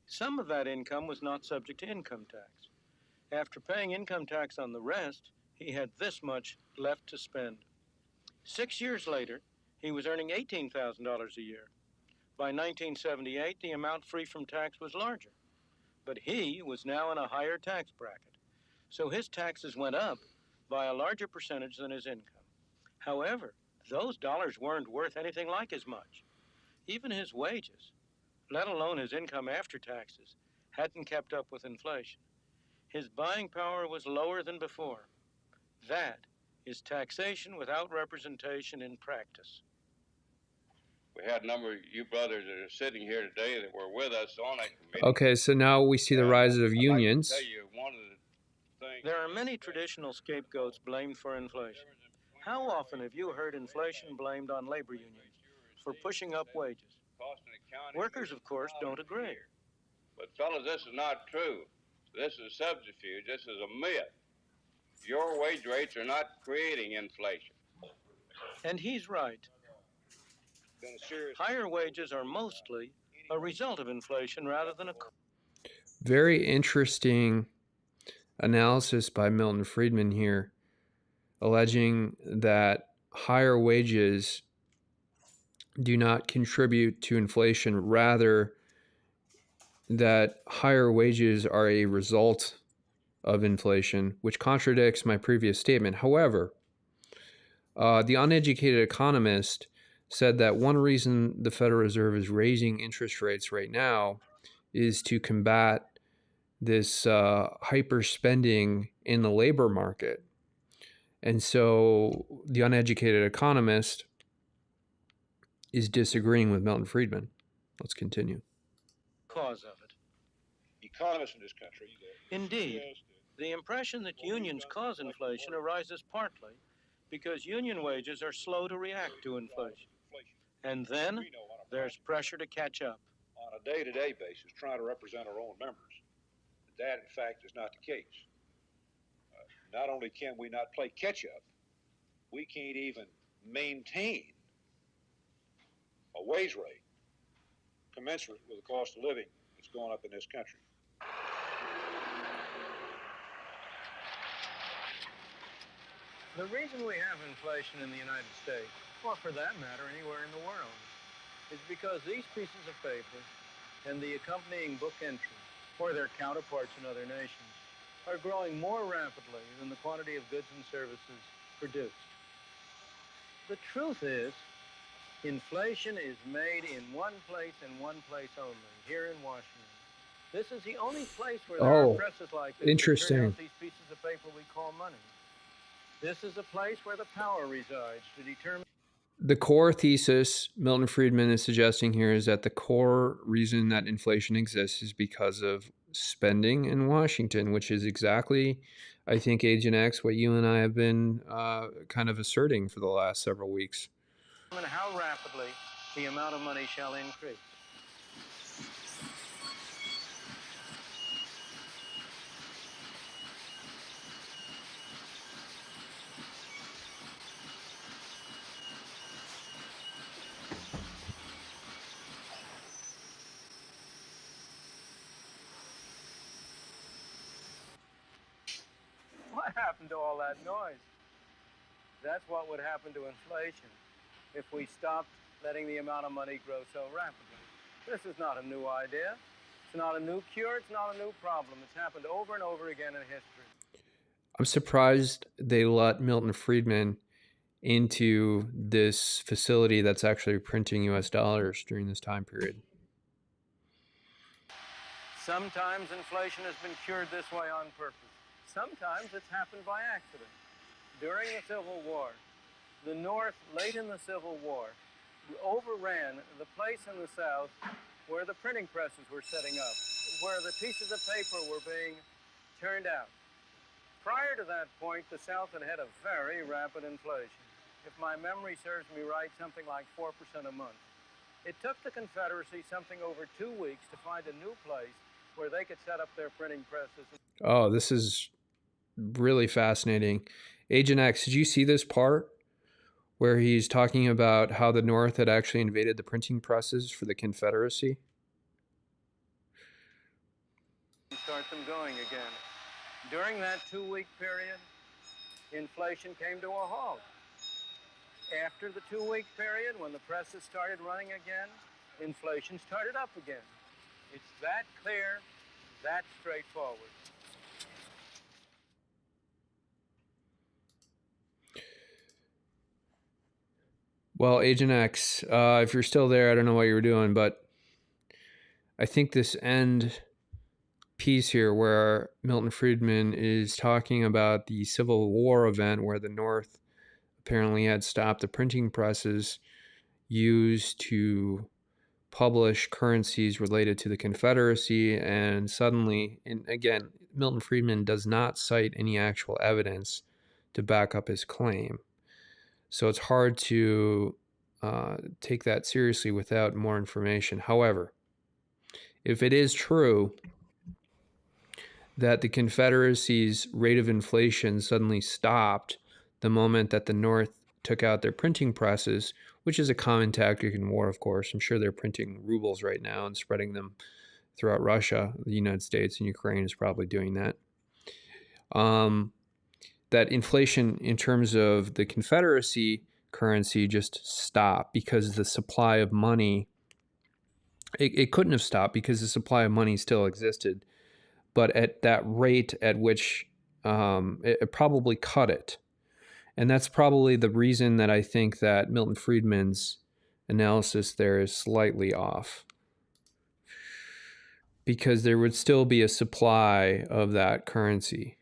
Some of that income was not subject to income tax. After paying income tax on the rest, he had this much left to spend. 6 years later, he was earning $18,000 a year. By 1978, the amount free from tax was larger, but he was now in a higher tax bracket, so his taxes went up by a larger percentage than his income. However, those dollars weren't worth anything like as much. Even his wages, let alone his income after taxes, hadn't kept up with inflation. His buying power was lower than before. That is taxation without representation in practice. We had a number of you brothers that are sitting here today that were with us on that committee. Okay, so now we see the rise of unions. I'd like to tell you one of the things. There are many traditional scapegoats blamed for inflation. How often have you heard inflation blamed on labor unions for pushing up wages? Workers, of course, don't agree. But fellas, this is not true. This is a subterfuge. This is a myth. Your wage rates are not creating inflation. And he's right. Higher wages are mostly a result of inflation rather than a... Very interesting analysis by Milton Friedman here, alleging that higher wages do not contribute to inflation, rather that higher wages are a result of inflation, which contradicts my previous statement. However, the uneducated economist said that one reason the Federal Reserve is raising interest rates right now is to combat this hyper spending in the labor market. And so the uneducated economist is disagreeing with Milton Friedman. Let's continue. Cause of it. Economists in this country. Indeed, the impression that unions cause inflation arises partly because union wages are slow to react to inflation. And then there's pressure to catch up. On a day-to-day basis, trying to represent our own members. That, in fact, is not the case. Not only can we not play catch-up, we can't even maintain a wage rate commensurate with the cost of living that's going up in this country. The reason we have inflation in the United States, or for that matter anywhere in the world, is because these pieces of paper and the accompanying book entries, or their counterparts in other nations, are growing more rapidly than the quantity of goods and services produced. The truth is, inflation is made in one place and one place only, here in Washington. This is the only place where there are presses like this that turn out these pieces of paper we call money. This is a place where the power resides to determine. The core thesis Milton Friedman is suggesting here is that the core reason that inflation exists is because of spending in Washington, which is exactly, I think, Agent X, what you and I have been kind of asserting for the last several weeks. How rapidly the amount of money shall increase. What happened to all that noise? That's what would happen to inflation if we stopped letting the amount of money grow so rapidly. This is not a new idea. It's not a new cure, it's not a new problem. It's happened over and over again in history. I'm surprised they let Milton Friedman into this facility that's actually printing US dollars during this time period. Sometimes inflation has been cured this way on purpose. Sometimes it's happened by accident. During the Civil War, the North, late in the Civil War, overran the place in the South where the printing presses were setting up, where the pieces of paper were being turned out. Prior to that point, the South had had a very rapid inflation. If my memory serves me right, something like 4% a month. It took the Confederacy something over 2 weeks to find a new place where they could set up their printing presses. Oh, this is really fascinating. Agent X, did you see this part where he's talking about how the North had actually invaded the printing presses for the Confederacy? Start them going again. During that 2-week period, inflation came to a halt. After the 2-week period, when the presses started running again, inflation started up again. It's that clear, that straightforward. Well, Agent X, if you're still there, I don't know what you were doing, but I think this end piece here where Milton Friedman is talking about the Civil War event where the North apparently had stopped the printing presses used to publish currencies related to the Confederacy, and suddenly, and again, Milton Friedman does not cite any actual evidence to back up his claim. So it's hard to take that seriously without more information. However, if it is true that the Confederacy's rate of inflation suddenly stopped the moment that the North took out their printing presses, which is a common tactic in war, of course. I'm sure they're printing rubles right now and spreading them throughout Russia. The United States and Ukraine is probably doing that. That inflation in terms of the Confederacy currency just stopped because the supply of money, it couldn't have stopped because the supply of money still existed. But at that rate at which it probably cut it. And that's probably the reason that I think that Milton Friedman's analysis there is slightly off. Because there would still be a supply of that currency.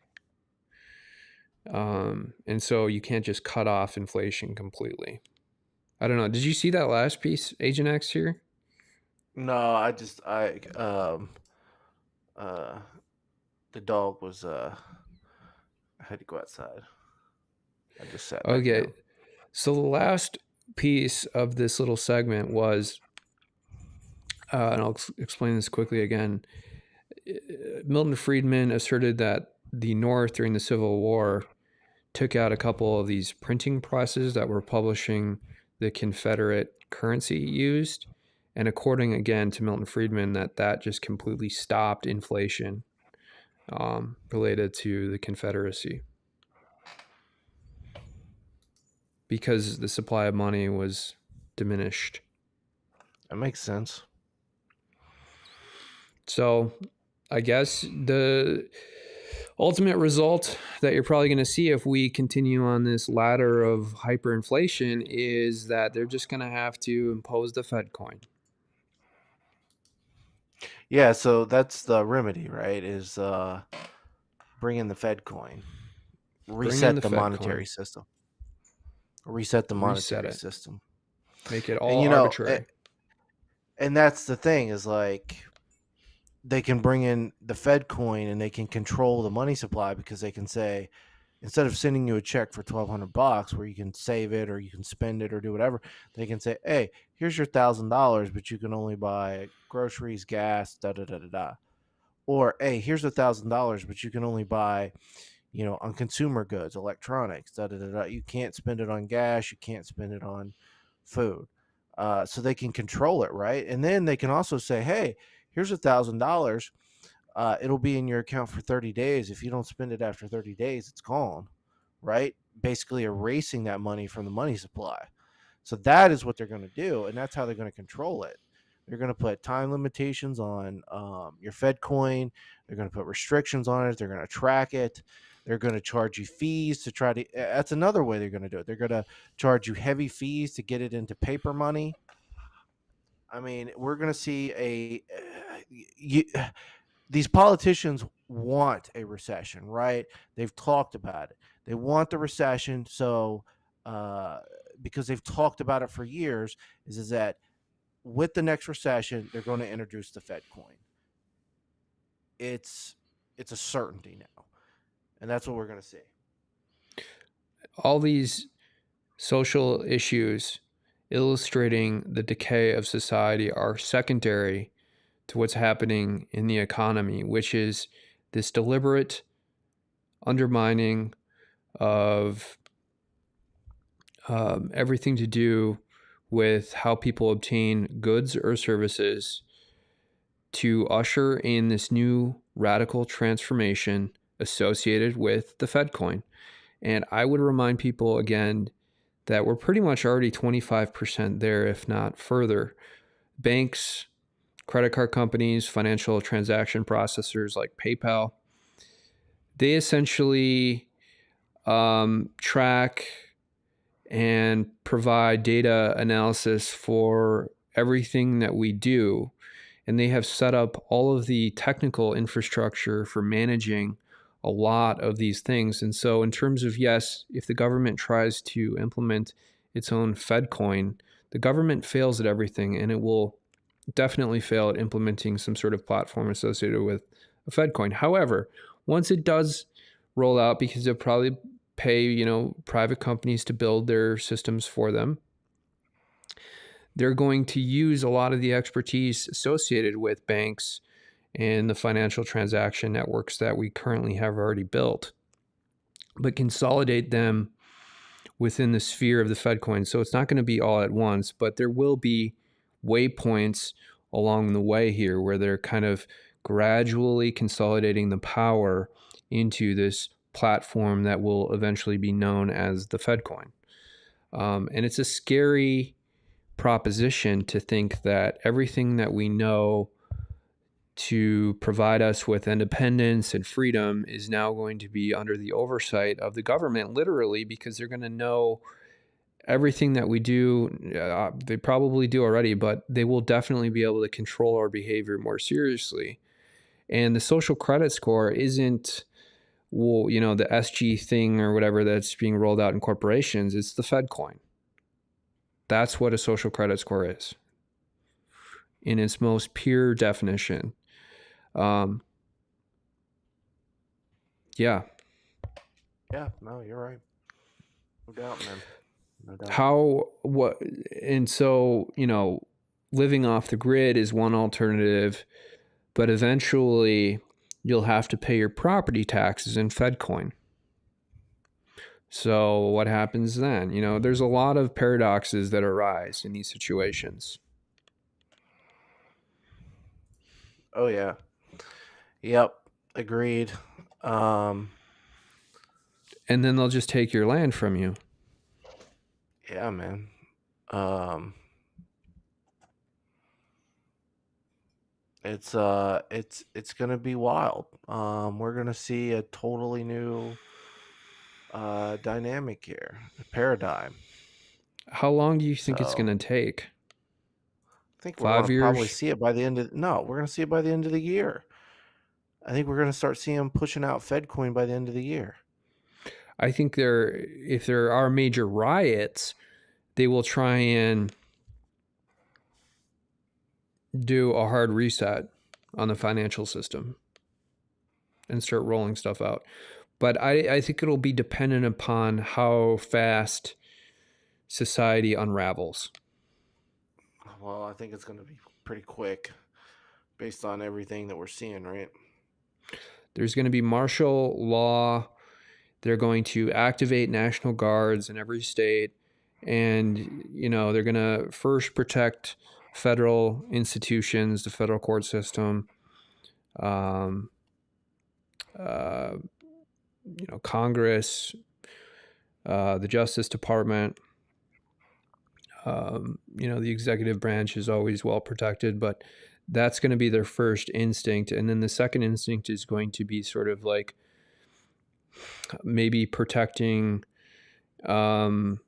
And so you can't just cut off inflation completely. I don't know. Did you see that last piece, Agent X here? No, the dog was I had to go outside. I just sat back Okay. down. So the last piece of this little segment was, and I'll explain this quickly again. Milton Friedman asserted that the North during the Civil War took out a couple of these printing presses that were publishing the Confederate currency used. And according again to Milton Friedman, that just completely stopped inflation related to the Confederacy because the supply of money was diminished. That makes sense. So I guess the ultimate result that you're probably going to see if we continue on this ladder of hyperinflation is that they're just going to have to impose the Fed coin. Yeah, so that's the remedy, right? Is bring in the Fed coin, reset the monetary system, reset the monetary system, make it all arbitrary. And that's the thing is like they can bring in the Fed coin and they can control the money supply because they can say, instead of sending you a check for $1,200 where you can save it or you can spend it or do whatever, they can say, hey, here's your $1,000, but you can only buy groceries, gas, da da da da da. Or, hey, here's $1,000, but you can only buy, on consumer goods, electronics, da da da da. You can't spend it on gas. You can't spend it on food. So they can control it, right? And then they can also say, hey, here's $1,000. It'll be in your account for 30 days. If you don't spend it after 30 days, it's gone, right? Basically erasing that money from the money supply. So that is what they're going to do, and that's how they're going to control it. They're going to put time limitations on your Fed coin. They're going to put restrictions on it. They're going to track it. They're going to charge you fees to try to. That's another way they're going to do it. They're going to charge you heavy fees to get it into paper money. I mean, we're going to see these politicians want a recession, right? They've talked about it. They want the recession, so because they've talked about it for years, is that with the next recession, they're going to introduce the Fed coin. It's a certainty now, and that's what we're going to see. All these social issues illustrating the decay of society are secondary to what's happening in the economy, which is this deliberate undermining of everything to do with how people obtain goods or services to usher in this new radical transformation associated with the Fed coin. And I would remind people again that we're pretty much already 25% there, if not further. Banks, credit card companies, financial transaction processors like PayPal, they essentially track and provide data analysis for everything that we do. And they have set up all of the technical infrastructure for managing a lot of these things. And so in terms of, yes, if the government tries to implement its own Fed coin, the government fails at everything, and it will definitely fail at implementing some sort of platform associated with a Fed coin. However, once it does roll out, because they'll probably pay, private companies to build their systems for them, they're going to use a lot of the expertise associated with banks and the financial transaction networks that we currently have already built, but consolidate them within the sphere of the Fed coin. So it's not going to be all at once, but there will be waypoints along the way here where they're kind of gradually consolidating the power into this platform that will eventually be known as the Fed coin. And it's a scary proposition to think that everything that we know to provide us with independence and freedom is now going to be under the oversight of the government, literally, because they're going to know everything that we do. They probably do already, but they will definitely be able to control our behavior more seriously. And the social credit score isn't, the SG thing or whatever that's being rolled out in corporations. It's the Fed coin. That's what a social credit score is in its most pure definition. Yeah. Yeah, no, you're right. No doubt, man. No doubt. And so, living off the grid is one alternative, but eventually you'll have to pay your property taxes in Fed coin. So what happens then? There's a lot of paradoxes that arise in these situations. Oh yeah. Yep. Agreed. And then they'll just take your land from you. Yeah, man. It's gonna be wild. We're gonna see a totally new dynamic here, a paradigm. How long do you think it's gonna take? I think we're gonna probably see it by the end of we're gonna see it by the end of the year. I think we're gonna start seeing them pushing out Fed coin by the end of the year. I think if there are major riots, they will try and do a hard reset on the financial system and start rolling stuff out. But I think it'll be dependent upon how fast society unravels. Well, I think it's going to be pretty quick based on everything that we're seeing, right? There's going to be martial law. They're going to activate National Guards in every state. And, they're going to first protect federal institutions, the federal court system, Congress, the Justice Department. The executive branch is always well protected, but that's going to be their first instinct. And then the second instinct is going to be sort of like maybe protecting um,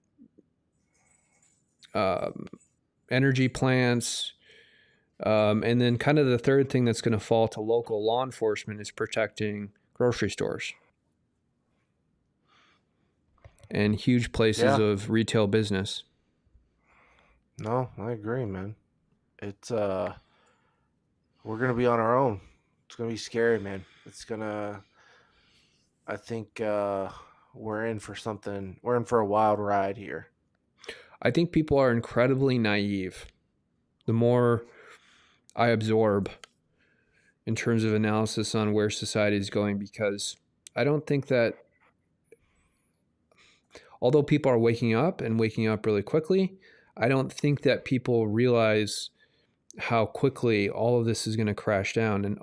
energy plants. And then kind of the third thing that's going to fall to local law enforcement is protecting grocery stores and huge places of retail business. No, I agree, man. It's we're gonna be on our own. It's gonna be scary, man. I think we're in for something. We're in for a wild ride here. I think people are incredibly naive. The more I absorb in terms of analysis on where society is going, because I don't think that, although people are waking up and waking up really quickly, I don't think that people realize how quickly all of this is going to crash down. And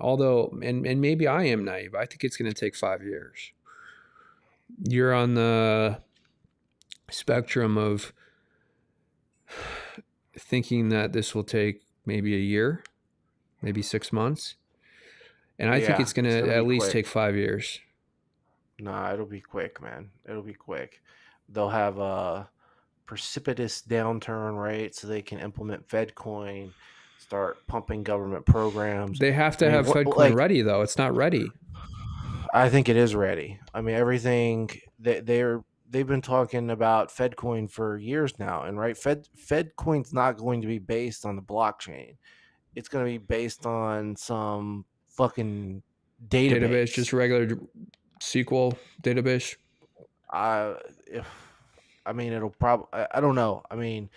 and maybe I am naive, I think it's going to take 5 years. You're on the spectrum of thinking that this will take maybe a year, maybe 6 months. And I think it's going to at least take 5 years. Nah, it'll be quick, man. It'll be quick. They'll have a precipitous downturn, right? So they can implement FedCoin, start pumping government programs. They have to have FedCoin ready, though. It's not ready. I think it is ready. I mean, everything they've been talking about FedCoin for years now, and right, FedCoin's not going to be based on the blockchain. It's going to be based on some fucking database, just regular SQL database. It'll probably. I don't know. I mean,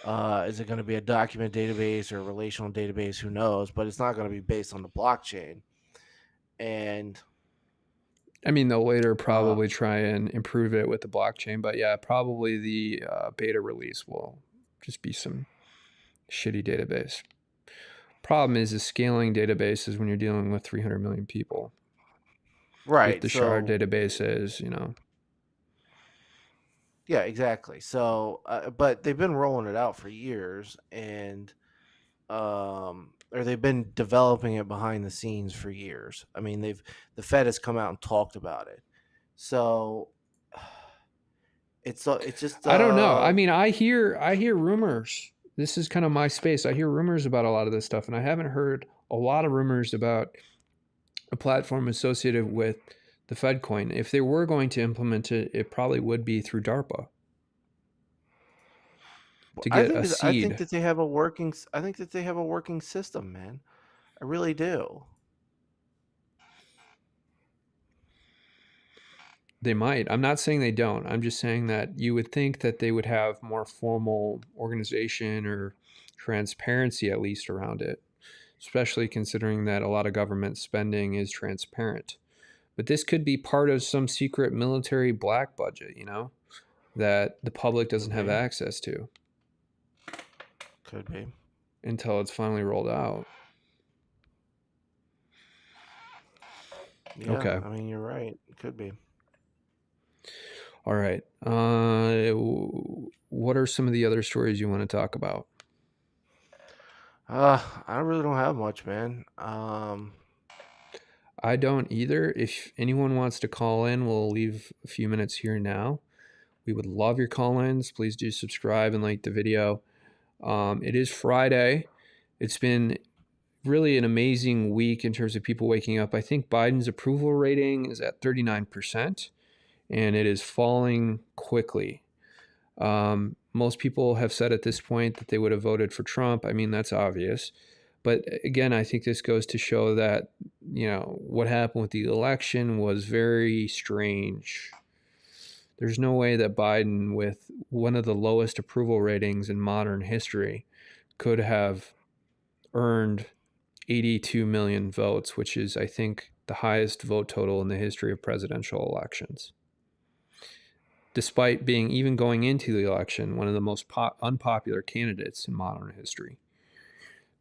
is it going to be a document database or a relational database? Who knows? But it's not going to be based on the blockchain. And I mean, they'll later probably try and improve it with the blockchain, but yeah, probably the beta release will just be some shitty database. Problem is scaling databases when you're dealing with 300 million people. Right. With the shard databases, Yeah, exactly. So, but they've been rolling it out for years, and or they've been developing it behind the scenes for years. I mean, the Fed has come out and talked about it. So it's just I don't know. I mean, I hear rumors. This is kind of my space. I hear rumors about a lot of this stuff, and I haven't heard a lot of rumors about a platform associated with the FedCoin. If they were going to implement it, it probably would be through DARPA to get a seed. I think that they have a working. I think that they have a working system, man. I really do. They might. I'm not saying they don't. I'm just saying that you would think that they would have more formal organization or transparency at least around it, especially considering that a lot of government spending is transparent. But this could be part of some secret military black budget, that the public doesn't have access to. Could be. Until it's finally rolled out. Yeah, okay. I mean, you're right. It could be. All right. What are some of the other stories you want to talk about? I really don't have much, man. I don't either. If anyone wants to call in, we'll leave a few minutes here now. We would love your call-ins. Please do subscribe and like the video. It is Friday. It's been really an amazing week in terms of people waking up. I think Biden's approval rating is at 39%, and it is falling quickly. Most people have said at this point that they would have voted for Trump. I mean, that's obvious. But again, I think this goes to show that, what happened with the election was very strange. There's no way that Biden, with one of the lowest approval ratings in modern history, could have earned 82 million votes, which is, I think, the highest vote total in the history of presidential elections. Despite being, even going into the election, one of the most unpopular candidates in modern history.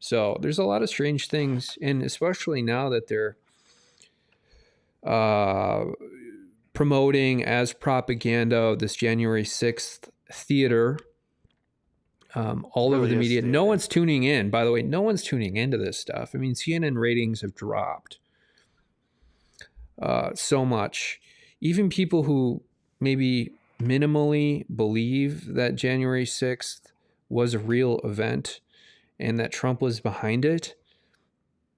So there's a lot of strange things, and especially now that they're promoting as propaganda this January 6th theater all over really the is media. No theater. one's tuning in, by the way. No one's tuning into this stuff. I mean, CNN ratings have dropped so much. Even people who maybe minimally believe that January 6th was a real event and that Trump was behind it,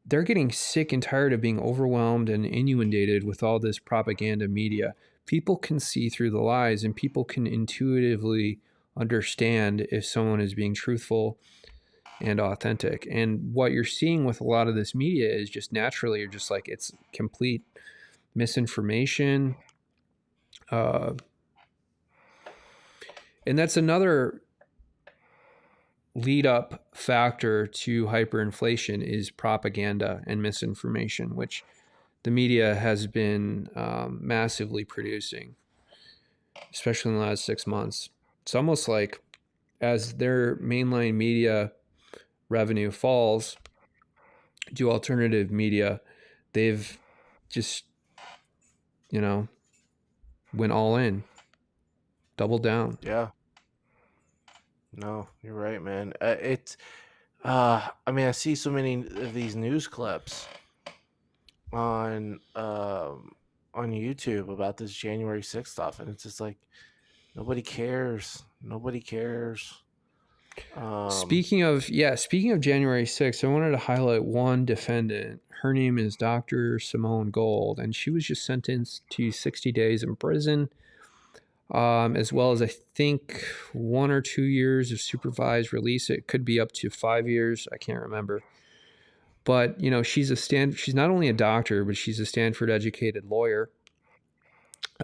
they're getting sick and tired of being overwhelmed and inundated with all this propaganda media. People can see through the lies, and people can intuitively understand if someone is being truthful and authentic. And what you're seeing with a lot of this media is just naturally, you're just like, it's complete misinformation. And that's another lead up factor to hyperinflation is propaganda and misinformation, which the media has been massively producing, especially in the last 6 months. It's almost like as their mainline media revenue falls to alternative media, they've just, went all in, doubled down. Yeah. No, you're right, man. I mean, I see so many of these news clips on YouTube about this January 6th stuff, and it's just like nobody cares. Nobody cares. Speaking of January 6th, I wanted to highlight one defendant. Her name is Dr. Simone Gold, and she was just sentenced to 60 days in prison, as well as I think 1 or 2 years of supervised release. It could be up to 5 years. I can't remember. But she's not only a doctor, but she's a Stanford-educated lawyer.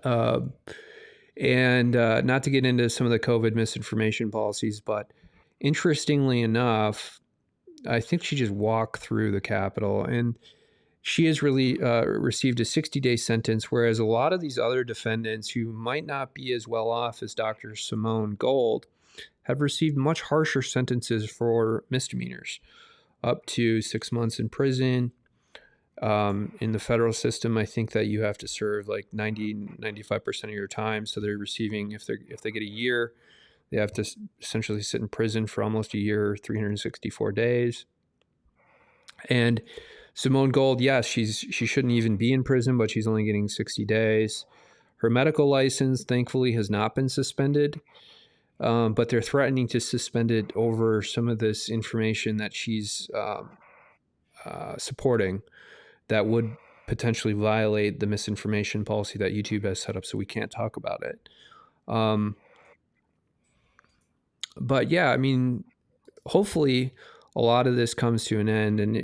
And not to get into some of the COVID misinformation policies, but interestingly enough, I think she just walked through the Capitol, and she has really received a 60-day sentence, whereas a lot of these other defendants who might not be as well off as Dr. Simone Gold have received much harsher sentences for misdemeanors, up to 6 months in prison. In the federal system, I think that you have to serve like 95% of your time. So they're receiving, if they get a year, they have to essentially sit in prison for almost a year, 364 days. And Simone Gold, yes, she shouldn't even be in prison, but she's only getting 60 days. Her medical license, thankfully, has not been suspended, but they're threatening to suspend it over some of this information that she's supporting that would potentially violate the misinformation policy that YouTube has set up, so we can't talk about it. But yeah, I mean, hopefully a lot of this comes to an end, and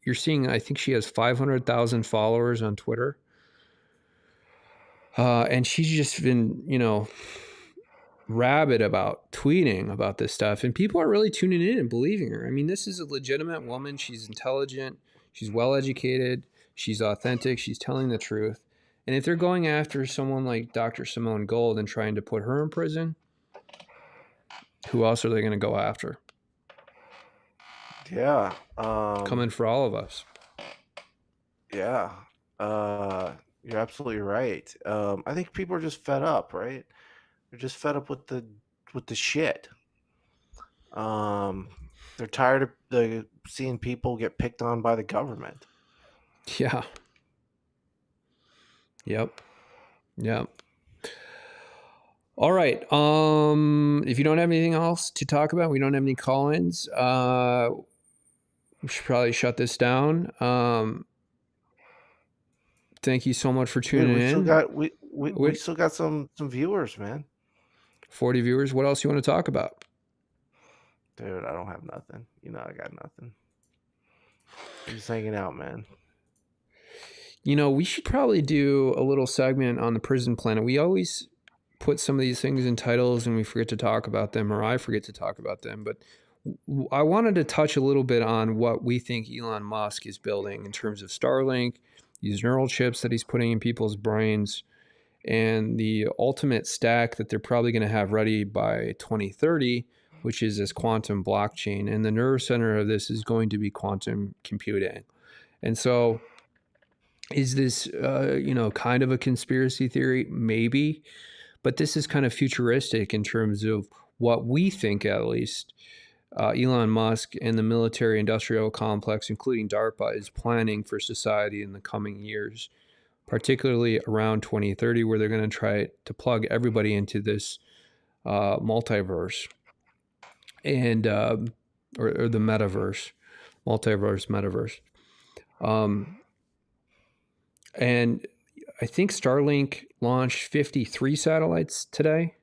you're seeing, I think she has 500,000 followers on Twitter. And she's just been, rabid about tweeting about this stuff, and people are really tuning in and believing her. I mean, this is a legitimate woman. She's intelligent. She's well-educated. She's authentic. She's telling the truth. And if they're going after someone like Dr. Simone Gold and trying to put her in prison, who else are they going to go after? Yeah. Coming for all of us. Yeah. You're absolutely right. I think people are just fed up, right? They're just fed up with the shit. They're tired of seeing people get picked on by the government. Yeah. Yep. All right. If you don't have anything else to talk about, we don't have any call-ins. We should probably shut this down. Thank you so much for tuning in. We still got some viewers, man. 40 viewers. What else you want to talk about? Dude, I don't have nothing. I got nothing. I'm just hanging out, man. We should probably do a little segment on the prison planet. We always put some of these things in titles and we forget to talk about them, or I forget to talk about them. But I wanted to touch a little bit on what we think Elon Musk is building in terms of Starlink, these neural chips that he's putting in people's brains, and the ultimate stack that they're probably going to have ready by 2030, which is this quantum blockchain. And the nerve center of this is going to be quantum computing. And so is this, kind of a conspiracy theory? Maybe. But this is kind of futuristic in terms of what we think, at least, Elon Musk and the military industrial complex, including DARPA, is planning for society in the coming years, particularly around 2030, where they're going to try to plug everybody into this multiverse and or the metaverse, metaverse. And I think Starlink launched 53 satellites today.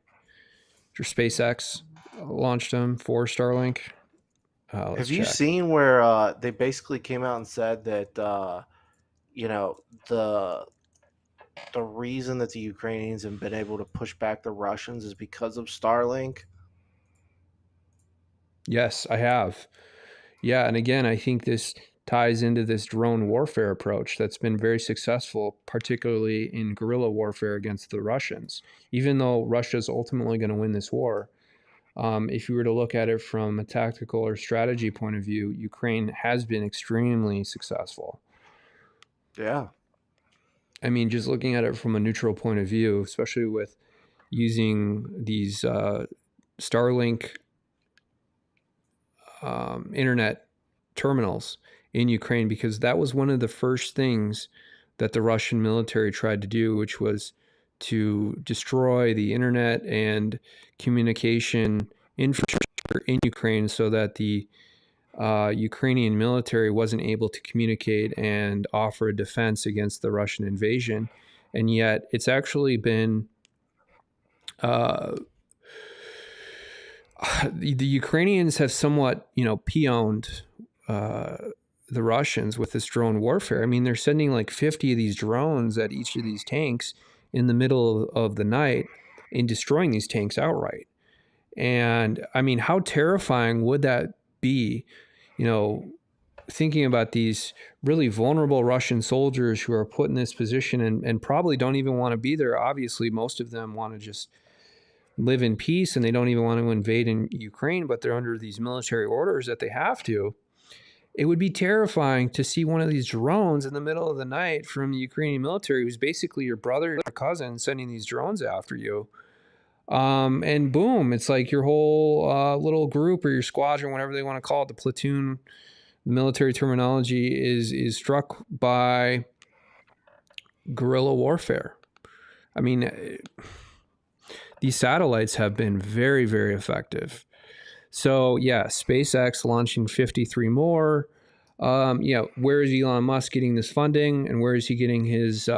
Or SpaceX launched them for Starlink. Have you seen where they basically came out and said that you know the reason that the Ukrainians have been able to push back the Russians is because of Starlink? Yes, I have. Yeah, and again, I think this ties into this drone warfare approach that's been very successful, particularly in guerrilla warfare against the Russians. Even though Russia's ultimately going to win this war, if you were to look at it from a tactical or strategy point of view, Ukraine has been extremely successful. Yeah. I mean, just looking at it from a neutral point of view, especially with using these Starlink internet terminals in Ukraine, because that was one of the first things that the Russian military tried to do, which was to destroy the internet and communication infrastructure in Ukraine so that the Ukrainian military wasn't able to communicate and offer a defense against the Russian invasion. And yet it's actually been the Ukrainians have somewhat, peoned the Russians with this drone warfare. I mean, they're sending like 50 of these drones at each of these tanks in the middle of the night and destroying these tanks outright. And I mean, how terrifying would that be? Thinking about these really vulnerable Russian soldiers who are put in this position and probably don't even want to be there. Obviously, most of them want to just live in peace and they don't even want to invade in Ukraine, but they're under these military orders that they have to. It would be terrifying to see one of these drones in the middle of the night from the Ukrainian military, who's basically your brother, your cousin, sending these drones after you. And boom, it's like your whole little group or your squadron, whatever they want to call it, the platoon, military terminology, is struck by guerrilla warfare. I mean, these satellites have been very, very effective. So yeah, SpaceX launching 53 more. Where is Elon Musk getting this funding, and where is he getting his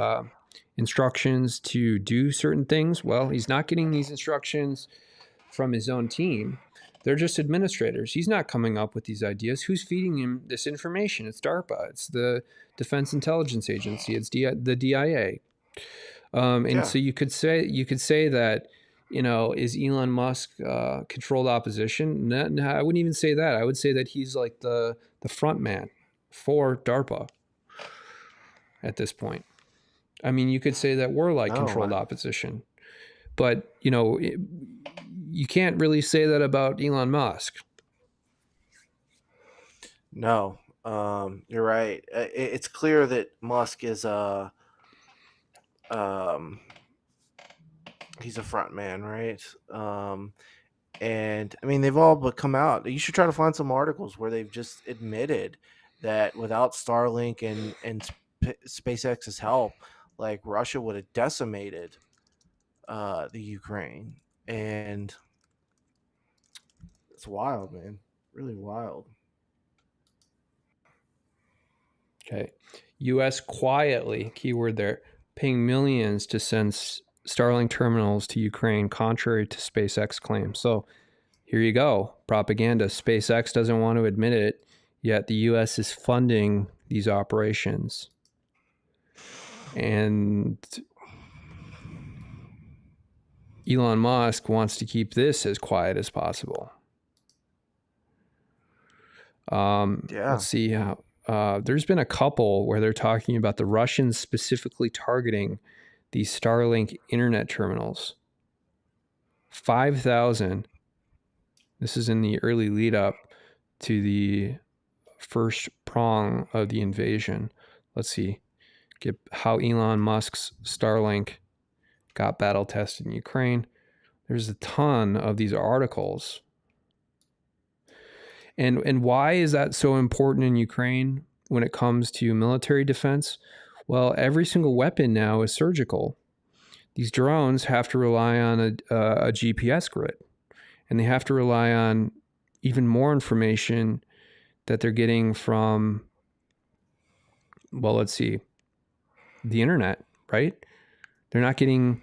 instructions to do certain things? Well, he's not getting these instructions from his own team. They're just administrators. He's not coming up with these ideas. Who's feeding him this information? It's DARPA. It's the Defense Intelligence Agency. It's the DIA. So you could say that, is Elon Musk controlled opposition? No, I wouldn't even say that. I would say that he's like the front man for DARPA at this point. I mean, you could say that we're like controlled opposition, but you can't really say that about Elon Musk. No, you're right. It's clear that Musk is he's a front man, right? And I mean, they've all but come out. You should try to find some articles where they've just admitted that without Starlink and SpaceX's help, like Russia would have decimated the Ukraine, and it's wild, man. Really wild. Okay. U.S. quietly, keyword there, paying millions to send Starlink terminals to Ukraine, contrary to SpaceX claims. So here you go. Propaganda. SpaceX doesn't want to admit it, yet the U.S. is funding these operations. And Elon Musk wants to keep this as quiet as possible. Let's see how. There's been a couple where they're talking about the Russians specifically targeting these Starlink internet terminals. 5,000. This is in the early lead up to the first prong of the invasion. Let's see. Get how Elon Musk's Starlink got battle tested in Ukraine. There's a ton of these articles. And why is that so important in Ukraine when it comes to military defense? Well, every single weapon now is surgical. These drones have to rely on a GPS grid, and they have to rely on even more information that they're getting from, well, let's see, the internet, right? They're not getting,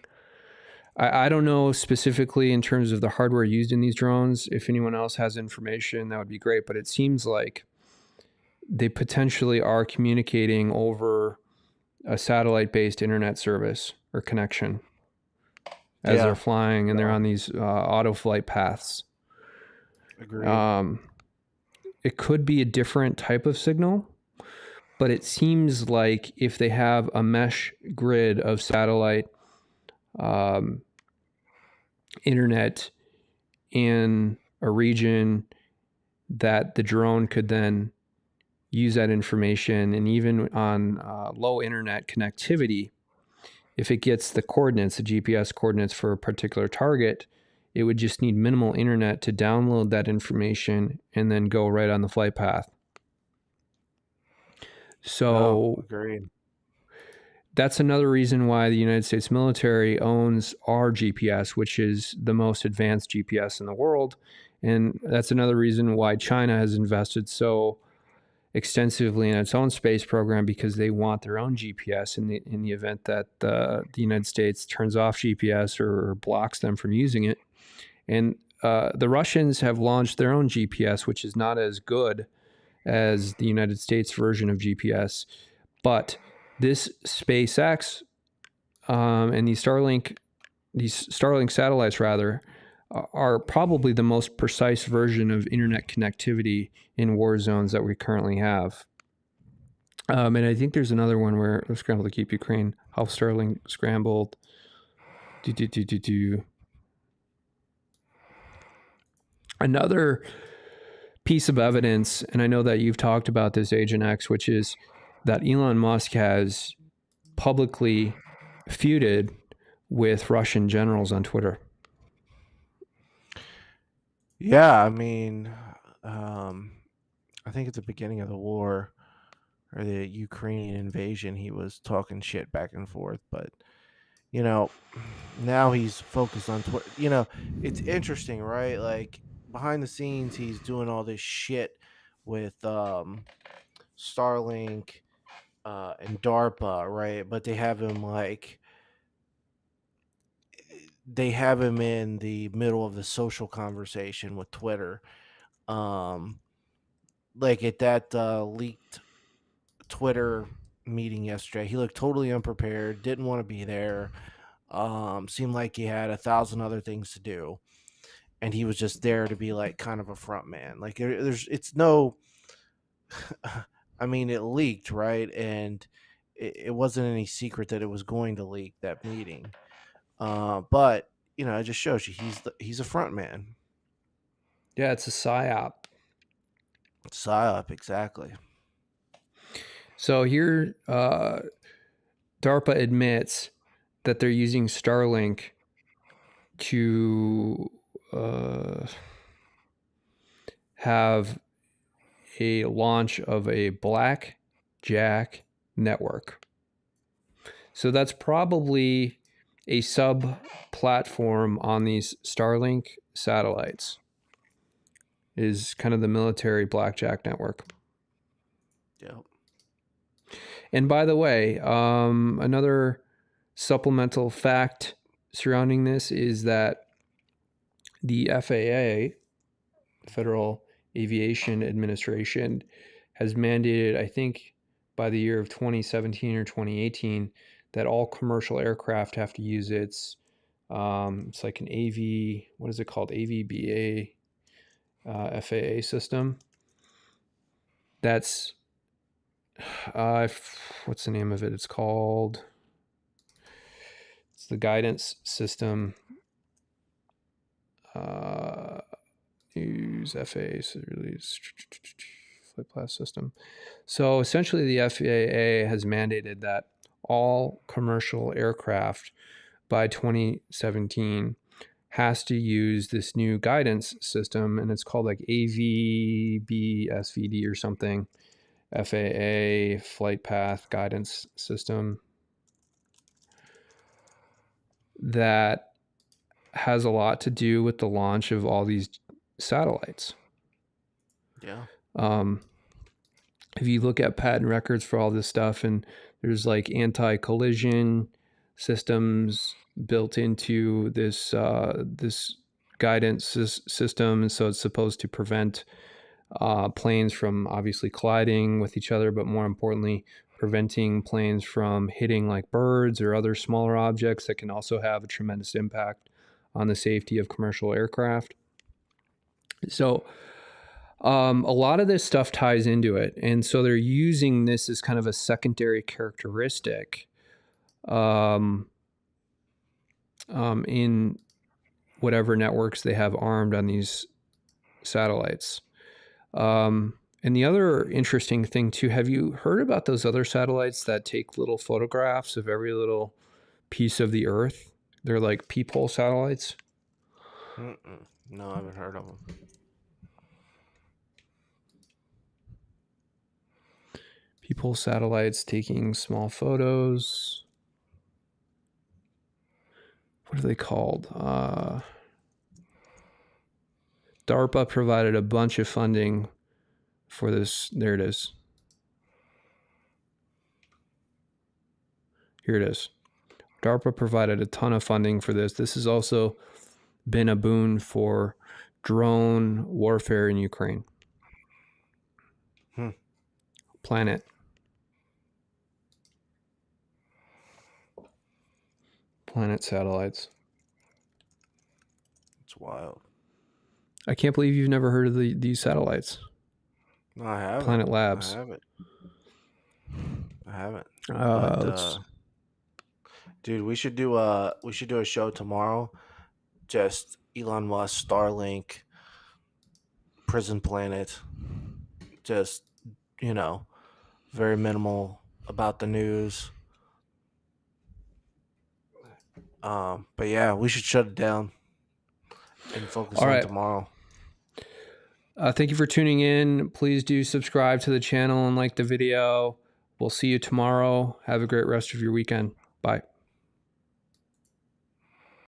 I don't know specifically in terms of the hardware used in these drones. If anyone else has information, that would be great. But it seems like they potentially are communicating over a satellite-based internet service or connection as they're flying, and they're on these auto flight paths. Agreed. It could be a different type of signal, but it seems like if they have a mesh grid of satellite internet in a region, that the drone could then use that information. And even on low internet connectivity, if it gets the coordinates, the GPS coordinates for a particular target, it would just need minimal internet to download that information and then go right on the flight path. So agreed. That's another reason why the United States military owns our GPS, which is the most advanced GPS in the world. And that's another reason why China has invested so extensively in its own space program, because they want their own GPS in the event that the United States turns off GPS or blocks them from using it. And the Russians have launched their own GPS, which is not as good as the United States version of GPS. But this SpaceX and these Starlink satellites, rather, are probably the most precise version of internet connectivity in war zones that we currently have. And I think there's another one where Scramble to Keep Ukraine, how Starlink scrambled. Another piece of evidence, and I know that you've talked about this, Agent X, which is that Elon Musk has publicly feuded with Russian generals on Twitter. Yeah, I mean, I think at the beginning of the war or the Ukrainian invasion, he was talking shit back and forth. But, now he's focused on Twitter. It's interesting, right? Like, behind the scenes, he's doing all this shit with Starlink and DARPA, right? But they have him in the middle of the social conversation with Twitter. Like at that leaked Twitter meeting yesterday, he looked totally unprepared, didn't want to be there. Seemed like he had 1,000 other things to do, and he was just there to be like kind of a front man. Like it's no, I mean, it leaked, right? And it wasn't any secret that it was going to leak, that meeting. But it just shows you he's a front man. Yeah, it's a psyop. PSYOP, exactly. So here, DARPA admits that they're using Starlink to have a launch of a blackjack network. So that's probably a sub-platform on these Starlink satellites, is kind of the military blackjack network. Yeah. And by the way, another supplemental fact surrounding this is that the FAA, Federal Aviation Administration, has mandated, I think by the year of 2017 or 2018, that all commercial aircraft have to use it's like an AV, what is it called? AVBA FAA system. That's, what's the name of it? It's the guidance system. Use FAA release flight path system. So essentially, the FAA has mandated that all commercial aircraft by 2017 has to use this new guidance system, and it's called like AVBSVD or something, FAA Flight Path Guidance System, that has a lot to do with the launch of all these satellites. Yeah. If you look at patent records for all this stuff, and there's like anti-collision systems built into this this guidance system, and so it's supposed to prevent planes from obviously colliding with each other, but more importantly, preventing planes from hitting like birds or other smaller objects that can also have a tremendous impact on the safety of commercial aircraft. So a lot of this stuff ties into it, and so they're using this as kind of a secondary characteristic in whatever networks they have armed on these satellites. And the other interesting thing too, have you heard about those other satellites that take little photographs of every little piece of the Earth? They're like peephole satellites. No, I haven't heard of them. Peephole satellites taking small photos. What are they called? DARPA provided a bunch of funding for this. There it is. Here it is. DARPA provided a ton of funding for this. This has also been a boon for drone warfare in Ukraine. Planet satellites. It's wild. I can't believe you've never heard of these satellites. No, I haven't. Planet Labs. I haven't. But, dude, we should do a show tomorrow. Just Elon Musk, Starlink, Prison Planet. Just, very minimal about the news. But yeah, we should shut it down and focus on tomorrow. Thank you for tuning in. Please do subscribe to the channel and like the video. We'll see you tomorrow. Have a great rest of your weekend. Bye.